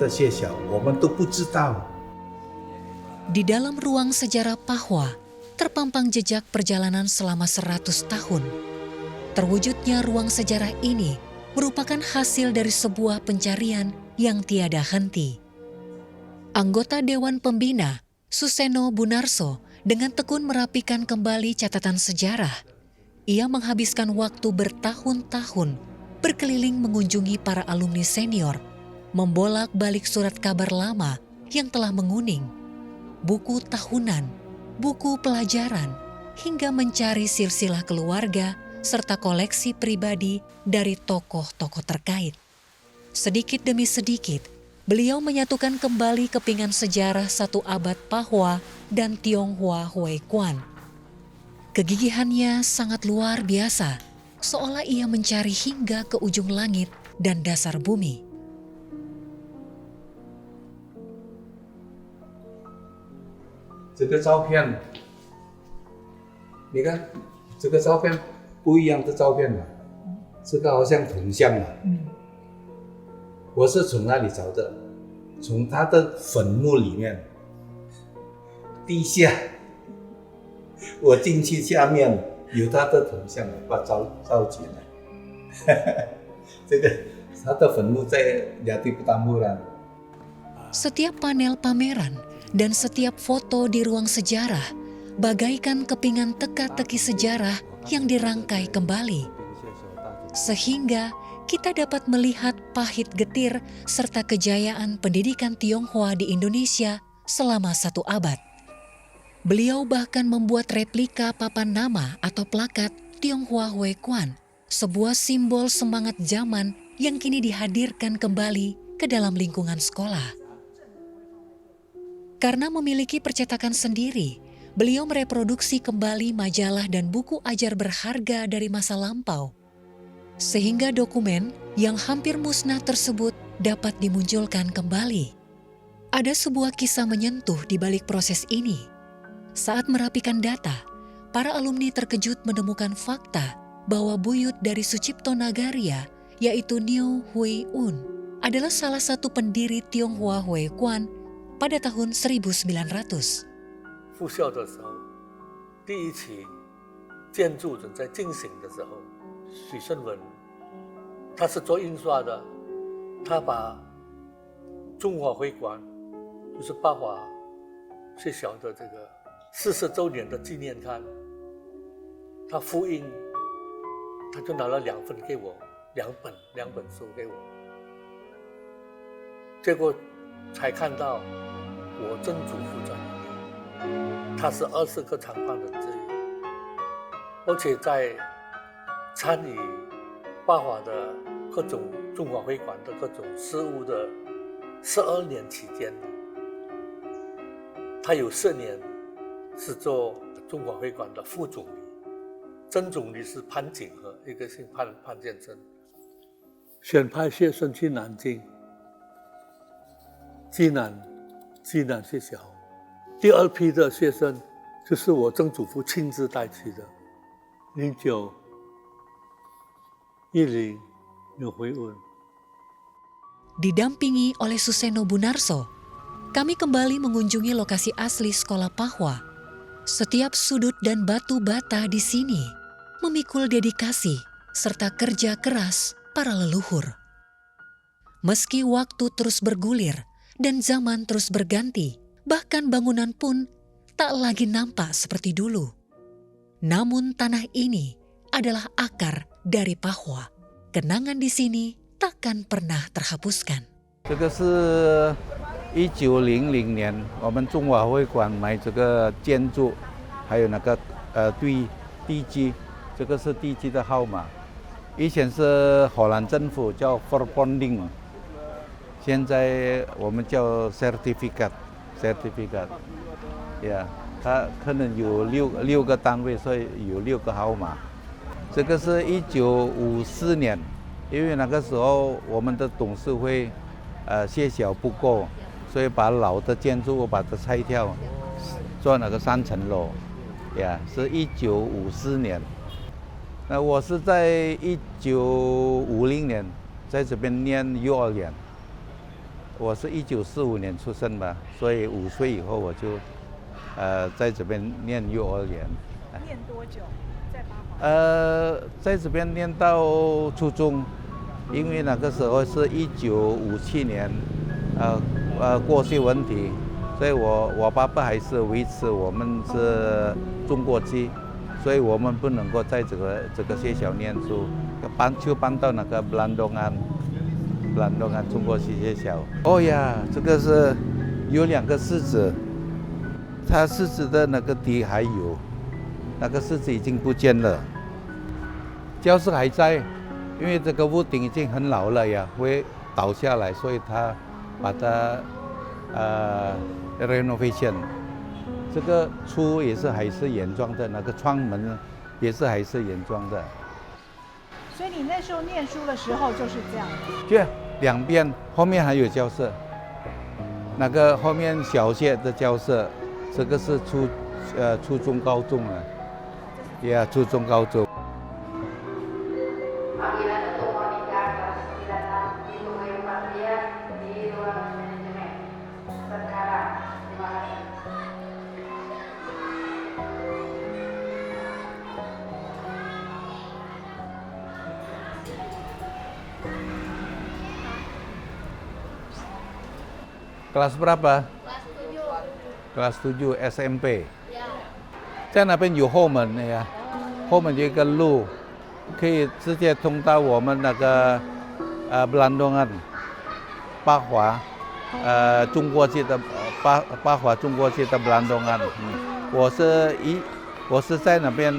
学校，我们都不知道。Di dalam ruang sejarah Pahwa, terpampang jejak perjalanan selama 100 tahun. Terwujudnya ruang sejarah ini merupakan hasil dari sebuah pencarian yang tiada henti. Anggota Dewan Pembina, Suseno Bunarso, dengan tekun merapikan kembali catatan sejarah. Ia menghabiskan waktu bertahun-tahun berkeliling mengunjungi para alumni senior, membolak-balik surat kabar lama yang telah menguning, buku tahunan, buku pelajaran, hingga mencari silsilah keluarga serta koleksi pribadi dari tokoh-tokoh terkait. Sedikit demi sedikit, beliau menyatukan kembali kepingan sejarah 1 abad Pahwa dan Tionghoa Hue Quan. Kegigihannya sangat luar biasa, seolah ia mencari hingga ke ujung langit dan dasar bumi. 这个照片，你看这个照片不一样的照片嘛，这个好像铜像嘛。我是从哪里找的？从他的坟墓里面，地下，我进去下面有他的铜像，把它照起来。这个他的坟墓在Jati Petamburan。 Setiap panel pameran dan setiap foto di ruang sejarah bagaikan kepingan teka-teki sejarah yang dirangkai kembali. Sehingga kita dapat melihat pahit getir serta kejayaan pendidikan Tionghoa di Indonesia selama 1 abad. Beliau bahkan membuat replika papan nama atau plakat Tionghoa Hue Quan, sebuah simbol semangat zaman yang kini dihadirkan kembali ke dalam lingkungan sekolah. Karena memiliki percetakan sendiri, beliau mereproduksi kembali majalah dan buku ajar berharga dari masa lampau. Sehingga dokumen yang hampir musnah tersebut dapat dimunculkan kembali. Ada sebuah kisah menyentuh di balik proses ini. Saat merapikan data, para alumni terkejut menemukan fakta bahwa buyut dari Sucipto Nagaria, yaitu Niu Hui Un, adalah salah satu pendiri Tionghoa Huiguan pada tahun 1900。复校的时候，第一期建筑正在进行的时候，许胜文他是做印刷的，他把中华会馆，就是八华学校的这个40周年的纪念刊，他复印，他就拿了2份给我，两本书给我，结果才看到我曾祖父在里面，他是20个厂办人之一，而且在参与八华的各种中华会馆的各种事务的12年期间，他有4年是做中华会馆的副总理，曾总理是潘景和，一个姓潘建生。选派学生去南京，济南学校，第2批的学生就是我曾祖父亲自带去的。1910有回文。 Didampingi oleh Suseno Bunarso, kami kembali mengunjungi lokasi asli sekolah Pahwa. Setiap sudut dan batu bata di sini memikul dedikasi serta kerja keras para leluhur. Meski waktu terus bergulir dan zaman terus berganti, bahkan bangunan pun tak lagi nampak seperti dulu. Namun tanah ini adalah akar dari Pahwa. Kenangan di sini takkan pernah terhapuskan. 这个是1900年我们中华会馆买这个建筑，还有那个地基，这个是地基的号码。以前是荷兰政府叫 Verbonding， 现在我们叫 certificate， 呀，它可能有六个单位，所以有6个号码。这个是1954年。 因为那个时候我们的董事会，些小不够，所以把老的建筑物把它拆掉，做那个3层楼，呀，是1954年。那我是在1950年在这边念幼儿园，我是1945年出生嘛，所以5岁以后我就，在这边念幼儿园。念多久？在八华？在这边念到初中。 因为那个时候是1957年，过税问题，所以我爸爸还是维持我们是中国籍，所以我们不能够在这个学校念书，搬到那个布兰东安中国系学校。哦呀，这个是有2个室子，它室子的那个底还有，那个室子已经不见了，教室还在。 因为这个屋顶已经很老了呀，会倒下来，所以他把它renovation。这个出也是还是原装的，那个窗门也是还是原装的。所以你那时候念书的时候就是这样的？对，2边后面还有教室，那个后面小学的教室，这个是初中高中了，呀，初中高中。 Kelas berapa? Kelas 7 SMP。在那边有后门的呀，后门有一个路，可以直接通到我们那个Belandongan 八华中国界的八华中国界的Belandongan。我是在那边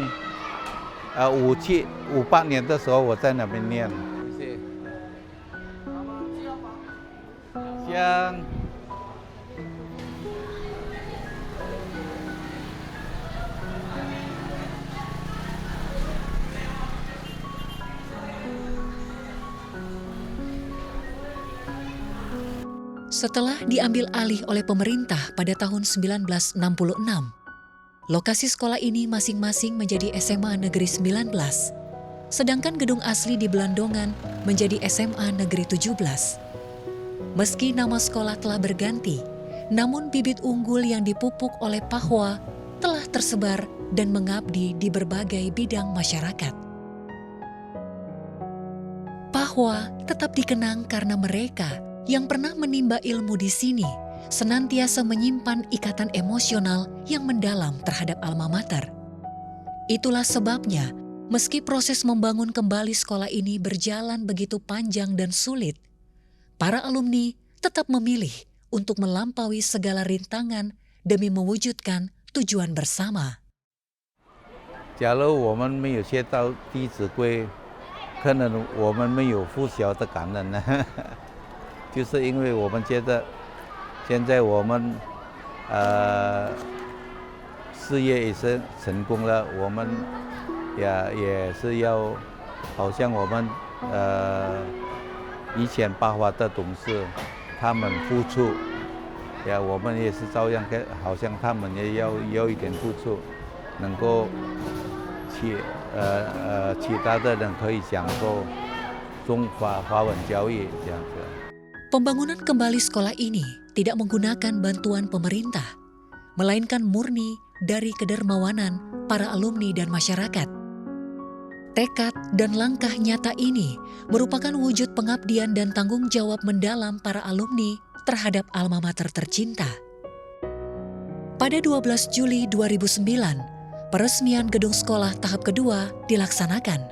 58年的时候我在那边念。谢谢。香。Setelah diambil alih oleh pemerintah pada tahun 1966, lokasi sekolah ini masing-masing menjadi SMA Negeri 19, sedangkan gedung asli di Belandongan menjadi SMA Negeri 17. Meski nama sekolah telah berganti, namun bibit unggul yang dipupuk oleh Pahwa telah tersebar dan mengabdi di berbagai bidang masyarakat. Pahwa tetap dikenang karena mereka yang pernah menimba ilmu di sini senantiasa menyimpan ikatan emosional yang mendalam terhadap alma mater. Itulah sebabnya, meski proses membangun kembali sekolah ini berjalan begitu panjang dan sulit, para alumni tetap memilih untuk melampaui segala rintangan demi mewujudkan tujuan bersama. 假如我们没有学到《弟子规》，可能我们没有拂晓的感恩呢。就是因为我们觉得，现在我们事业也是成功了，我们也是要，好像我们以前Pak Hwa的董事，他们付出，我们也是照样，好像他们也要有一点付出，能够其他的人可以享受中华文教育这样子。 Pembangunan kembali sekolah ini tidak menggunakan bantuan pemerintah, melainkan murni dari kedermawanan para alumni dan masyarakat. Tekad dan langkah nyata ini merupakan wujud pengabdian dan tanggung jawab mendalam para alumni terhadap alma mater tercinta. Pada 12 Juli 2009, peresmian gedung sekolah tahap kedua dilaksanakan.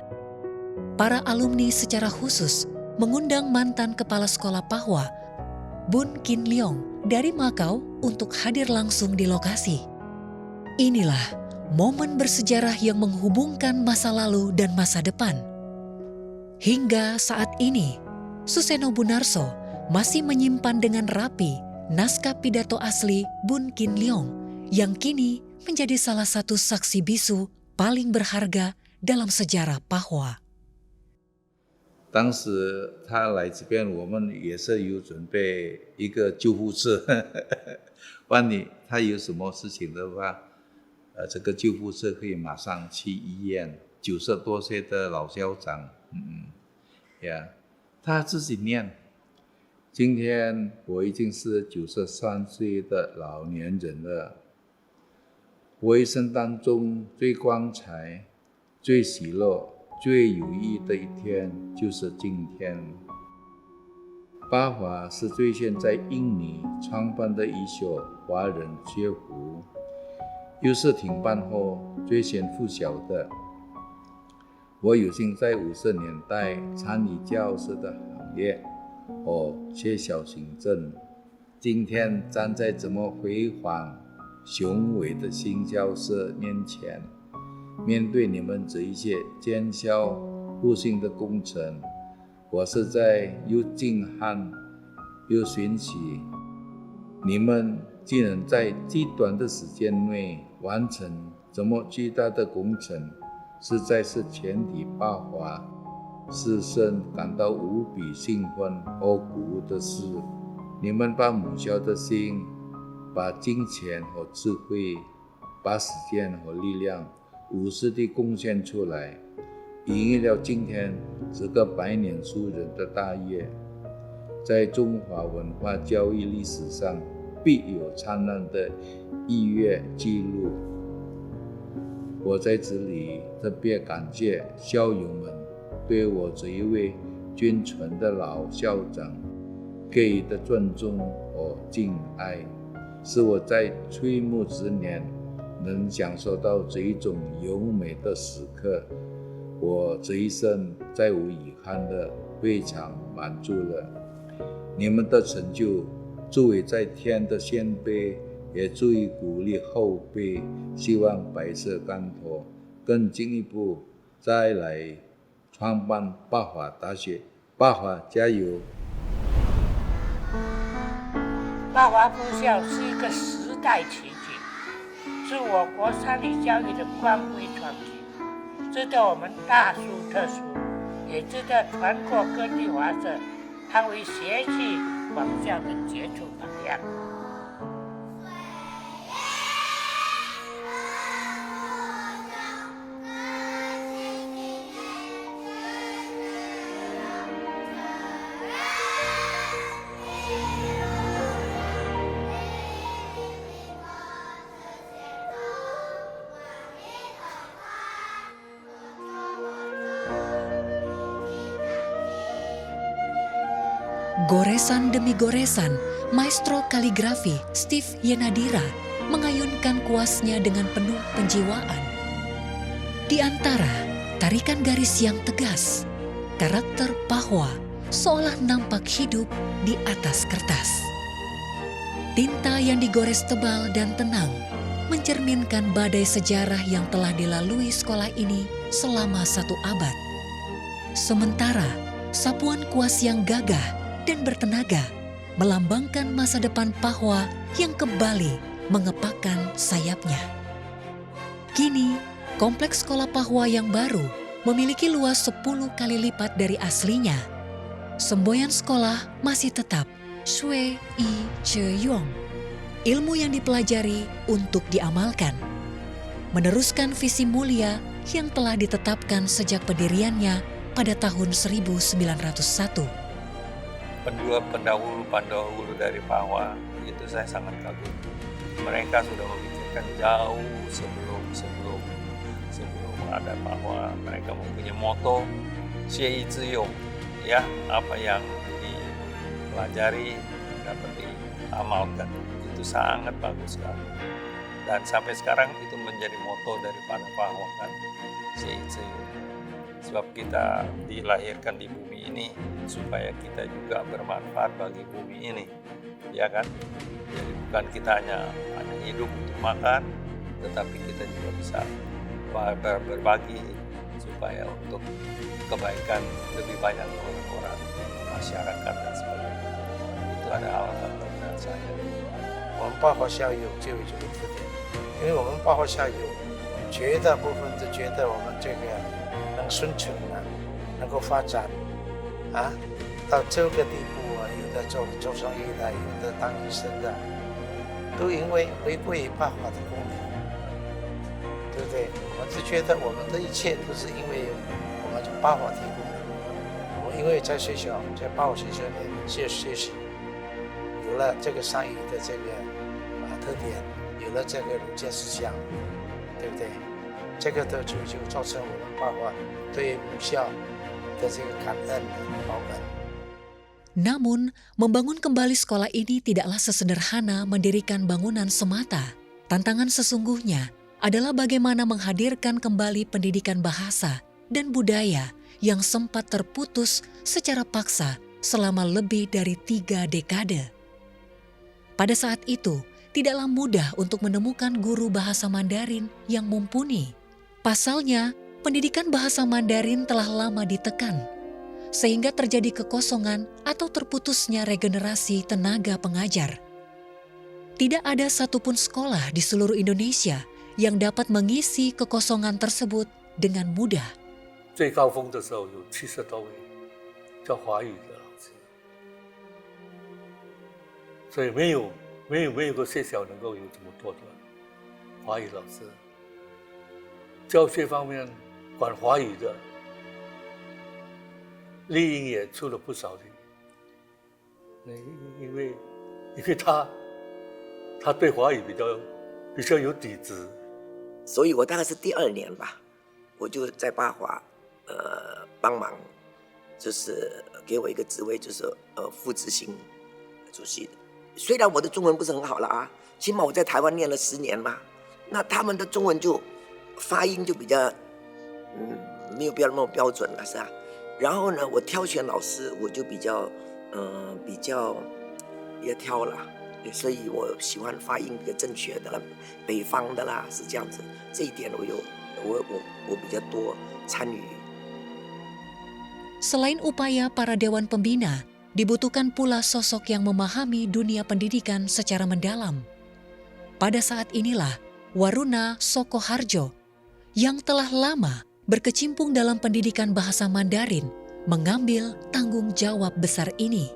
Para alumni secara khusus mengundang mantan kepala sekolah Pahwa, Bun Kin Leong dari Makau untuk hadir langsung di lokasi. Inilah momen bersejarah yang menghubungkan masa lalu dan masa depan. Hingga saat ini, Suseno Bunarso masih menyimpan dengan rapi naskah pidato asli Bun Kin Leong yang kini menjadi salah satu saksi bisu paling berharga dalam sejarah Pahwa. 当时他来这边，我们也是有准备一个救护车，万一他有什么事情的话，这个救护车可以马上去医院。90多岁的老校长，他自己念。今天我已经是93岁的老年人了，我一生当中最光彩、最喜乐、 最有意义的一天就是今天。Pak Hwa是最先在印尼创办的一所华人学府，又是停办后最先拂晓的。我有幸在50年代参与教师的行列和学校行政，今天站在这么辉煌、雄伟的新教室面前。 面对你们这一些艰孝不幸的工程，我实在又惊叹又欣喜。你们既能在极短的时间内完成这么巨大的工程，实在是全体Pak Hwa师生感到无比兴奋和鼓舞的事。你们把母校的心、把金钱和智慧、把时间和力量 无私地贡献出来，营育了今天这个百年树人的大业，在中华文化教育历史上必有灿烂的一页记录。我在这里特别感谢校友们对我这一位均纯的老校长给予的尊重和敬爱，使我在垂暮之年 能享受到这一种优美的时刻，我这一生再无遗憾的非常满足了。你们的成就，作为在天的先辈，也足以鼓励后辈，希望白色钢头更进一步再来创办Pak Hwa大学。Pak Hwa加油Pak Hwa部校是一个时代奇迹。 是我国三理教育的光辉传奇，值得我们大书特书，也值得全国各地华社捍卫学习方向的接触能量。Goresan demi goresan, maestro kaligrafi Steve Yenadira mengayunkan kuasnya dengan penuh penjiwaan. Di antara tarikan garis yang tegas, karakter Pahwa seolah nampak hidup di atas kertas. Tinta yang digores tebal dan tenang mencerminkan badai sejarah yang telah dilalui sekolah ini selama 1 abad. Sementara sapuan kuas yang gagah dan bertenaga melambangkan masa depan Pahwa yang kembali mengepakkan sayapnya. Kini, kompleks sekolah Pahwa yang baru memiliki luas 10 kali lipat dari aslinya. Semboyan sekolah masih tetap Shui Yi Che Yong, ilmu yang dipelajari untuk diamalkan. Meneruskan visi mulia yang telah ditetapkan sejak pendiriannya pada tahun 1901. Pendahulu dari Pahwa itu saya sangat kagum. Mereka sudah memikirkan jauh sebelum ada Pahwa. Mereka mempunyai moto "Xie Yi Zhi Yong", ya, apa yang dipelajari dapat diamalkan. Itu sangat bagus sekali. Dan sampai sekarang itu menjadi moto daripada Pahwa kan, Xie Yi Zhi Yong. Sebab kita dilahirkan di bumi ini supaya kita juga bermanfaat bagi bumi ini, ya kan? Jadi bukan kita hanya hidup untuk makan, tetapi kita juga bisa berbagi supaya untuk kebaikan lebih banyak orang-orang, masyarakat dan sebagainya. Itu ada hal-hal menurut saya. 我们报考校友就有这个特点，因为我们报考校友绝大部分都觉得我们这个能生存啊，能够发展啊，到这个地步啊，有的做生意的，有的当医生的，都因为回归于Pahwa的功能，对不对？我们就觉得我们的一切都是因为我们Pahwa提供的。我因为在学校，在Pahwa学校里学习，有了这个善意的这个特点，有了这个儒家思想，对不对？这个就造成我们Pahwa对母校的这个感恩报恩。 Namun, membangun kembali sekolah ini tidaklah sesederhana mendirikan bangunan semata. Tantangan sesungguhnya adalah bagaimana menghadirkan kembali pendidikan bahasa dan budaya yang sempat terputus secara paksa selama lebih dari 3 dekade. Pada saat itu, tidaklah mudah untuk menemukan guru bahasa Mandarin yang mumpuni. Pasalnya, pendidikan bahasa Mandarin telah lama ditekan, sehingga terjadi kekosongan atau terputusnya regenerasi tenaga pengajar. Tidak ada satupun sekolah di seluruh Indonesia yang dapat mengisi kekosongan tersebut dengan mudah. 最高峰的时候有70多位教华语的老师，所以没有个学校能够有这么多的华语老师。教学方面，管华语的，丽英也出了不少力，因为他对华语比较有底子，所以我大概是第2年吧，我就在Pahwa帮忙，就是给我一个职位，就是副执行主席。虽然我的中文不是很好了啊，起码我在台湾念了10年嘛，那他们的中文就发音就比较没有那么标准了，是吧？然后呢，我挑选老师我就比较挑了，所以我喜欢发音比较正确的啦，北方的啦，是这样子。这一点我比较多参与。 Selain upaya para dewan pembina, dibutuhkan pula sosok yang memahami dunia pendidikan secara mendalam. Pada saat inilah Waruna Sokoharjo yang telah lama berkecimpung dalam pendidikan bahasa Mandarin mengambil tanggung jawab besar ini.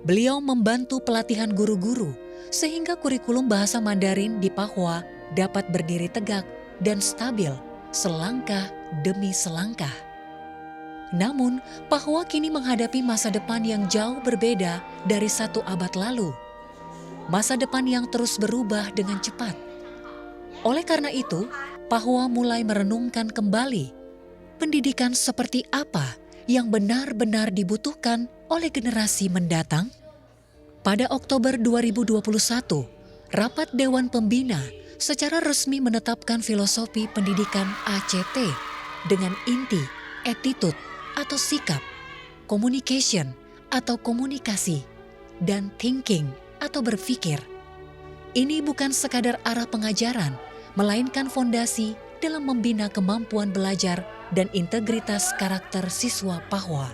Beliau membantu pelatihan guru-guru sehingga kurikulum bahasa Mandarin di Pahwa dapat berdiri tegak dan stabil selangkah demi selangkah. Namun, Pahwa kini menghadapi masa depan yang jauh berbeda dari 1 abad lalu. Masa depan yang terus berubah dengan cepat. Oleh karena itu, Pahwa mulai merenungkan kembali pendidikan seperti apa yang benar-benar dibutuhkan oleh generasi mendatang. Pada Oktober 2021, Rapat Dewan Pembina secara resmi menetapkan filosofi pendidikan ACT dengan inti attitude atau sikap, communication atau komunikasi, dan thinking atau berpikir. Ini bukan sekadar arah pengajaran, melainkan fondasi dalam membina kemampuan belajar dan integritas karakter siswa Pahwa.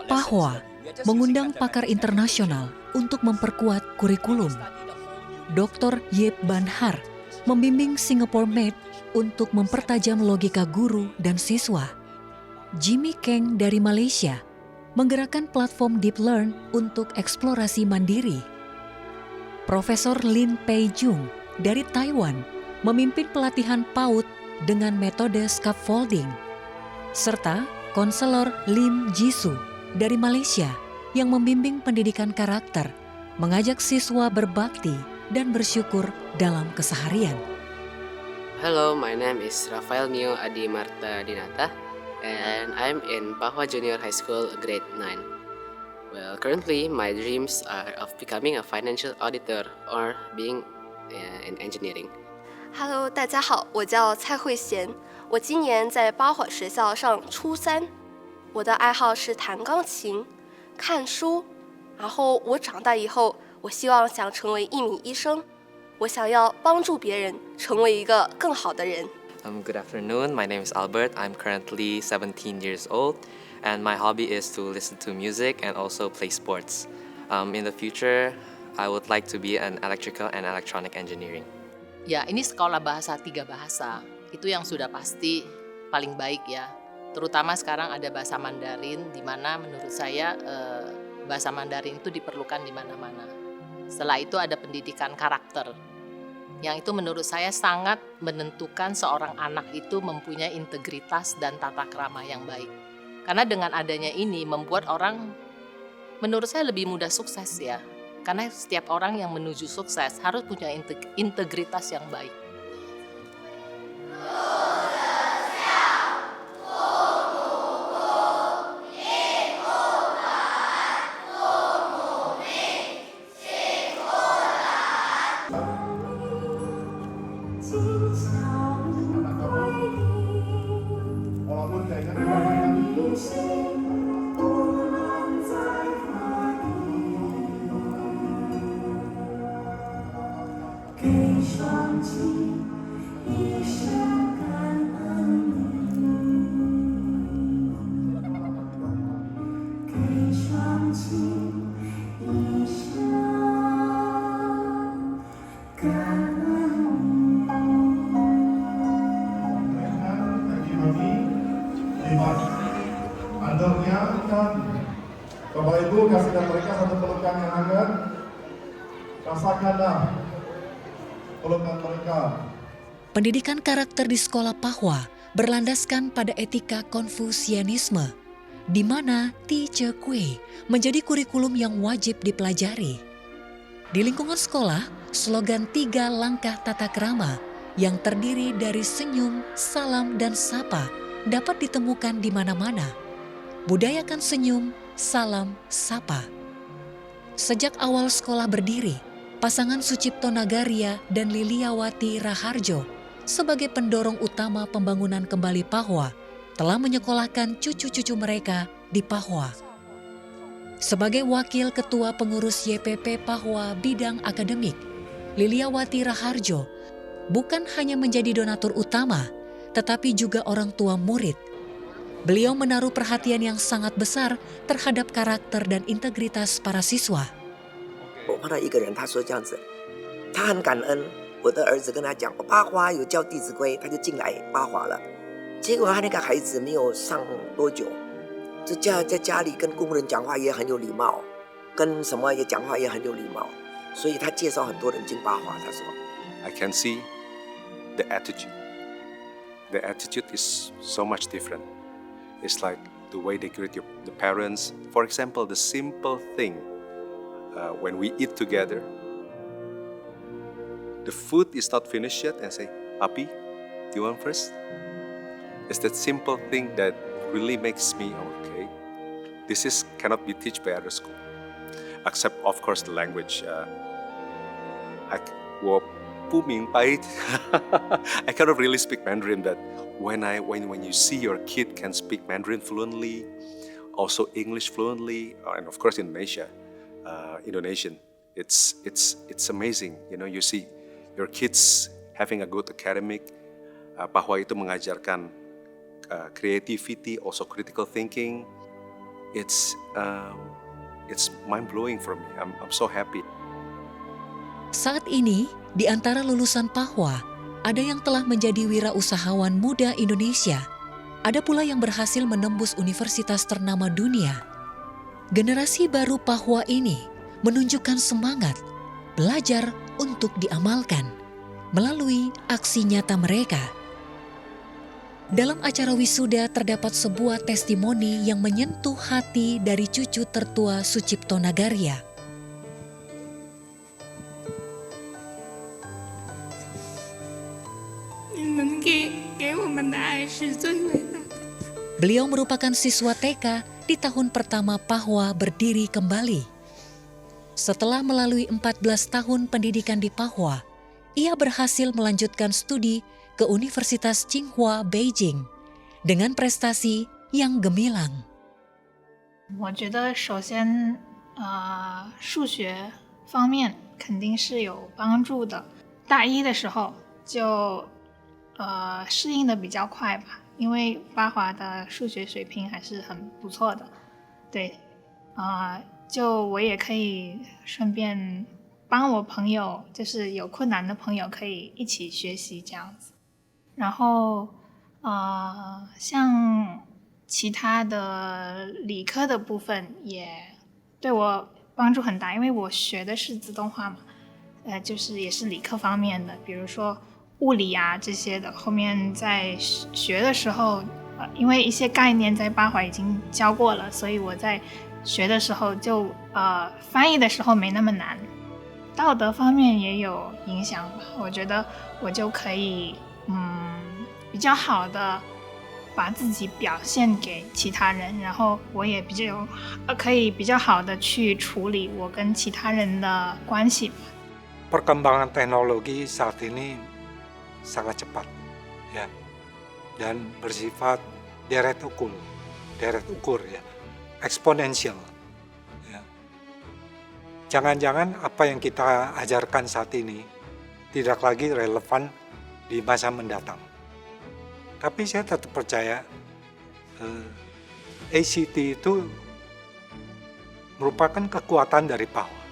Pahwa mengundang pakar internasional untuk memperkuat kurikulum. Dr. Yip Ban Har membimbing Singapore Med untuk mempertajam logika guru dan siswa. Jimmy Keng dari Malaysia menggerakkan platform Deep Learn untuk eksplorasi mandiri. Profesor Lin Pei Jung dari Taiwan memimpin pelatihan PAUD dengan metode scaffolding. Serta konselor Lim Jisoo dari Malaysia yang membimbing pendidikan karakter, mengajak siswa berbakti dan bersyukur dalam keseharian. Hello, my name is Rafael Mio Adi Marta Dinata, and I'm in Pahwa Junior High School, grade 9. Well, currently my dreams are of becoming a financial auditor or being in engineering. Hello， 大家好，我叫蔡慧贤，我今年在八火学校上初3，我的爱好是弹钢琴、看书，然后我长大以后，我希望想成为1名医生，我想要帮助别人成为一个更好的人。Good afternoon, my name is Albert. I'm currently 17 years old, and my hobby is to listen to music and also play sports. In the future, I would like to be an electrical and electronic engineering. Ya, ini sekolah bahasa 3 bahasa. Itu yang sudah pasti paling baik ya. Terutama sekarang ada bahasa Mandarin, di mana menurut saya bahasa Mandarin itu diperlukan di mana-mana. Setelah itu ada pendidikan karakter, yang itu menurut saya sangat menentukan seorang anak itu mempunyai integritas dan tata krama yang baik. Karena dengan adanya ini membuat orang, menurut saya lebih mudah sukses ya. Karena setiap orang yang menuju sukses harus punya integritas yang baik. Bapak Ibu kasihkan mereka satu pelukan yang hangat. Rasakanlah pelukan mereka. Pendidikan karakter di sekolah Pahwa berlandaskan pada etika Konfusianisme, di mana Ti Che Kue menjadi kurikulum yang wajib dipelajari. Di lingkungan sekolah, slogan 3 langkah tata krama yang terdiri dari senyum, salam, dan sapa dapat ditemukan di mana-mana. Budayakan senyum, salam, sapa. Sejak awal sekolah berdiri, pasangan Sucipto Nagaria dan Liliawati Raharjo sebagai pendorong utama pembangunan kembali Pahwa telah menyekolahkan cucu-cucu mereka di Pahwa. Sebagai wakil ketua pengurus YPP Pahwa bidang akademik, Liliawati Raharjo bukan hanya menjadi donatur utama, tetapi juga orang tua murid. Beliau menaruh perhatian yang sangat besar terhadap karakter dan integritas para siswa. 我碰到一个人，他说这样子，他很感恩我的儿子跟他讲，八华有教《弟子规》，他就进来八华了。结果他那个孩子没有上多久，在家里跟工人讲话也很有礼貌，跟什么也讲话也很有礼貌，所以他介绍很多人进八华。他说 I can see the attitude. The attitude is so much different. It's like the way they greet the parents. For example, the simple thing when we eat together, the food is not finished yet and say, Papi, do you want first? It's that simple thing that really makes me, okay, this cannot be taught by other school. Except, of course, the language. I cannot really speak Mandarin, but when you see your kid can speak Mandarin fluently, also English fluently, and of course Indonesian, it's amazing. You know, you see your kids having a good academic. Pahwa itu mengajarkan creativity, also critical thinking. It's mind blowing for me. I'm so happy. Saat ini, di antara lulusan Pahwa, ada yang telah menjadi wirausahawan muda Indonesia. Ada pula yang berhasil menembus universitas ternama dunia. Generasi baru Pahwa ini menunjukkan semangat, belajar untuk diamalkan melalui aksi nyata mereka. Dalam acara wisuda terdapat sebuah testimoni yang menyentuh hati dari cucu tertua Sucipto Nagaria. Beliau merupakan siswa TK di tahun pertama Pahwa berdiri kembali. Setelah melalui 14 tahun pendidikan di Pahwa, ia berhasil melanjutkan studi ke Universitas Tsinghua Beijing dengan prestasi yang gemilang. 我觉得首先数学方面肯定是有帮助的。大一的时候就适应的比较快吧，因为巴华的数学水平还是很不错的。对，就我也可以顺便帮我朋友，就是有困难的朋友可以一起学习这样子。然后像其他的理科的部分也对我帮助很大，因为我学的是自动化嘛，就是也是理科方面的，比如说物理啊这些的。后面在学的时候，因为一些概念在巴华已经教过了，所以我在学的时候就翻译的时候没那么难。道德方面也有影响吧，我觉得我就可以比较好的把自己表现给其他人，然后我也可以比较好的去处理我跟其他人的关系。Perkembangan teknologi saat ini sangat cepat, ya, dan bersifat deret ukur, ya, eksponensial. Ya. Jangan-jangan apa yang kita ajarkan saat ini tidak lagi relevan di masa mendatang. Tapi saya tetap percaya ACT itu merupakan kekuatan dari Pahwa.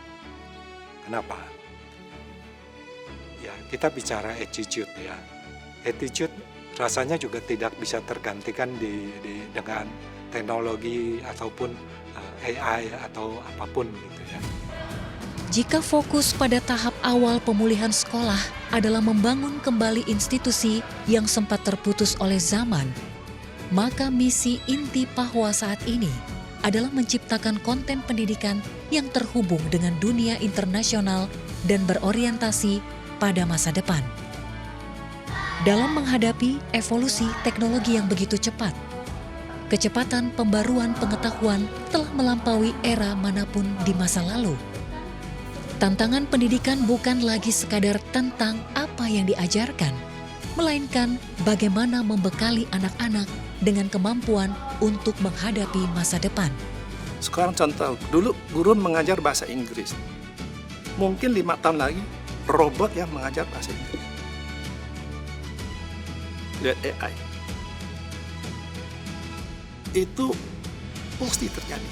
Kenapa? Ya, kita bicara attitude, ya. Attitude rasanya juga tidak bisa tergantikan dengan teknologi ataupun AI atau apapun gitu ya. Jika fokus pada tahap awal pemulihan sekolah adalah membangun kembali institusi yang sempat terputus oleh zaman, maka misi inti Pahwa saat ini adalah menciptakan konten pendidikan yang terhubung dengan dunia internasional dan berorientasi pada masa depan. Dalam menghadapi evolusi teknologi yang begitu cepat, kecepatan pembaruan pengetahuan telah melampaui era manapun di masa lalu. Tantangan pendidikan bukan lagi sekadar tentang apa yang diajarkan, melainkan bagaimana membekali anak-anak dengan kemampuan untuk menghadapi masa depan. Sekarang contoh, dulu guru mengajar bahasa Inggris. Mungkin 5 tahun lagi, robot yang mengajar bahasa Inggris. Lihat AI. Itu pasti terjadi.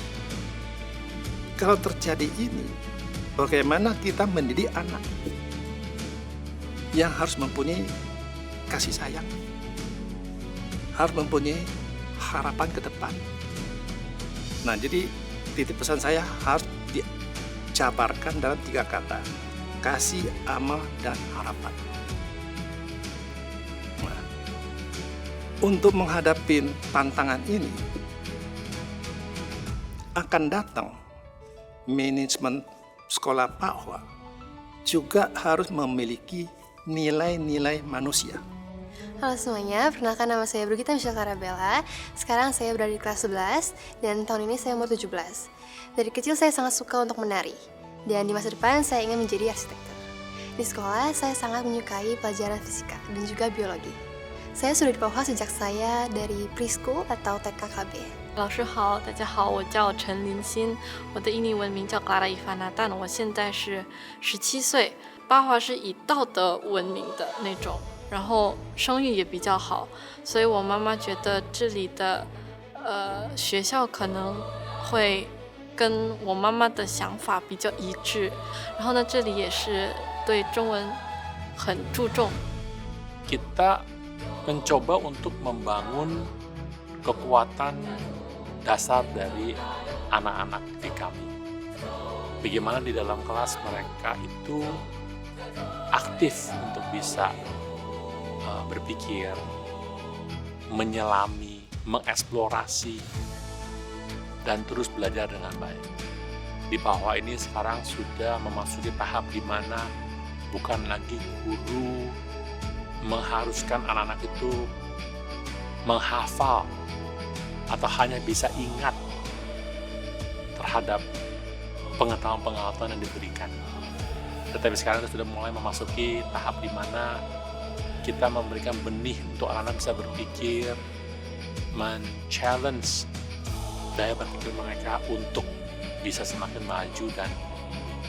Kalau terjadi ini, bagaimana kita mendidik anak yang harus mempunyai kasih sayang, harus mempunyai harapan ke depan, Nah, jadi titip pesan saya harus dijabarkan dalam 3 kata. Kasih, amal, dan harapan. Nah, untuk menghadapi tantangan ini, akan datang manajemen sekolah Pahwa juga harus memiliki nilai-nilai manusia. Halo semuanya, perkenalkan nama saya Brugita Michelle Karabella. Sekarang saya berada di kelas 11 dan tahun ini saya umur 17. Dari kecil saya sangat suka untuk menari dan di masa depan saya ingin menjadi arsitektur. Di sekolah saya sangat menyukai pelajaran fisika dan juga biologi. Saya sudah di Pahwa sejak saya dari preschool atau TKKB. 老师好，大家好，我叫陈林欣，我的印尼文名叫 Clara Ivanatan， 我现在是17岁。巴华是以道德闻名的那种，然后声誉也比较好，所以我妈妈觉得这里的学校可能会跟我妈妈的想法比较一致，然后呢，这里也是对中文很注重。 Kita mencoba untuk membangun kekuatan dasar dari anak-anak di kami. Bagaimana di dalam kelas mereka itu aktif untuk bisa berpikir, menyelami, mengeksplorasi, dan terus belajar dengan baik. Di Pahwa ini sekarang sudah memasuki tahap di mana bukan lagi guru mengharuskan anak-anak itu menghafal atau hanya bisa ingat terhadap pengetahuan-pengetahuan yang diberikan. Tetapi sekarang kita sudah mulai memasuki tahap di mana kita memberikan benih untuk anak-anak bisa berpikir, men-challenge daya berpikir mereka untuk bisa semakin maju dan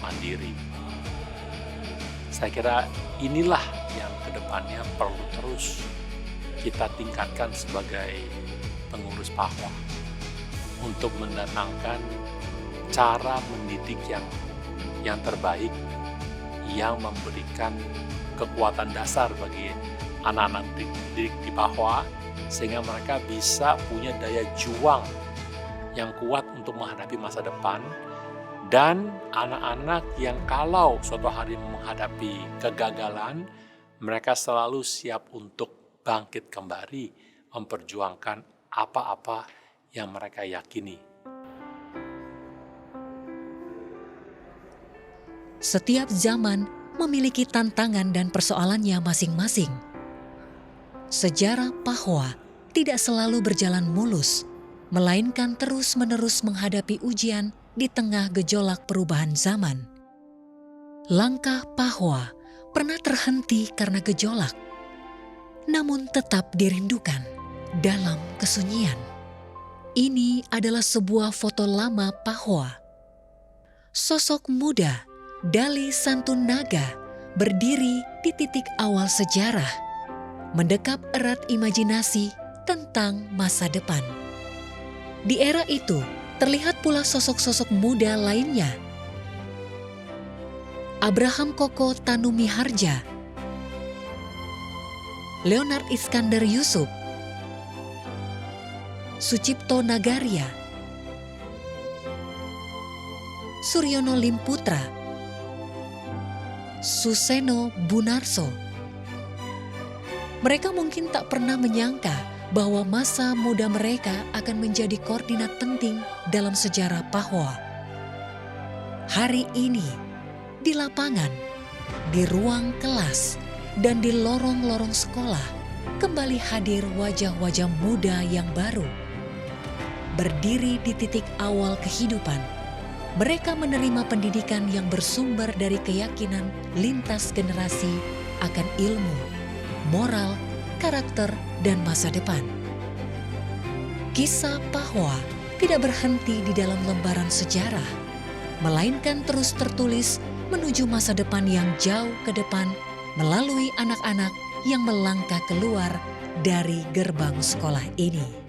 mandiri. Saya kira inilah yang kedepannya perlu terus kita tingkatkan sebagai pengurus Pahwa untuk mendatangkan cara mendidik yang terbaik yang memberikan kekuatan dasar bagi anak-anak didik di Pahwa sehingga mereka bisa punya daya juang yang kuat untuk menghadapi masa depan, dan anak-anak yang kalau suatu hari menghadapi kegagalan mereka selalu siap untuk bangkit kembali memperjuangkan apa-apa yang mereka yakini. Setiap zaman memiliki tantangan dan persoalannya masing-masing. Sejarah Pahwa tidak selalu berjalan mulus, melainkan terus-menerus menghadapi ujian di tengah gejolak perubahan zaman. Langkah Pahwa pernah terhenti karena gejolak, namun tetap dirindukan dalam kesunyian. Ini adalah sebuah foto lama Pahwa. Sosok muda Dali Santun Naga berdiri di titik awal sejarah, mendekap erat imajinasi tentang masa depan. Di era itu, terlihat pula sosok-sosok muda lainnya. Abraham Koko Tanumi Harja, Leonard Iskandar Yusuf, Sucipto Nagaria, Suryono Limputra, Suseno Bunarso. Mereka mungkin tak pernah menyangka bahwa masa muda mereka akan menjadi koordinat penting dalam sejarah Pahwa. Hari ini, di lapangan, di ruang kelas, dan di lorong-lorong sekolah, kembali hadir wajah-wajah muda yang baru. Berdiri di titik awal kehidupan, mereka menerima pendidikan yang bersumber dari keyakinan lintas generasi akan ilmu, moral, karakter, dan masa depan. Kisah Pahwa tidak berhenti di dalam lembaran sejarah, melainkan terus tertulis menuju masa depan yang jauh ke depan melalui anak-anak yang melangkah keluar dari gerbang sekolah ini.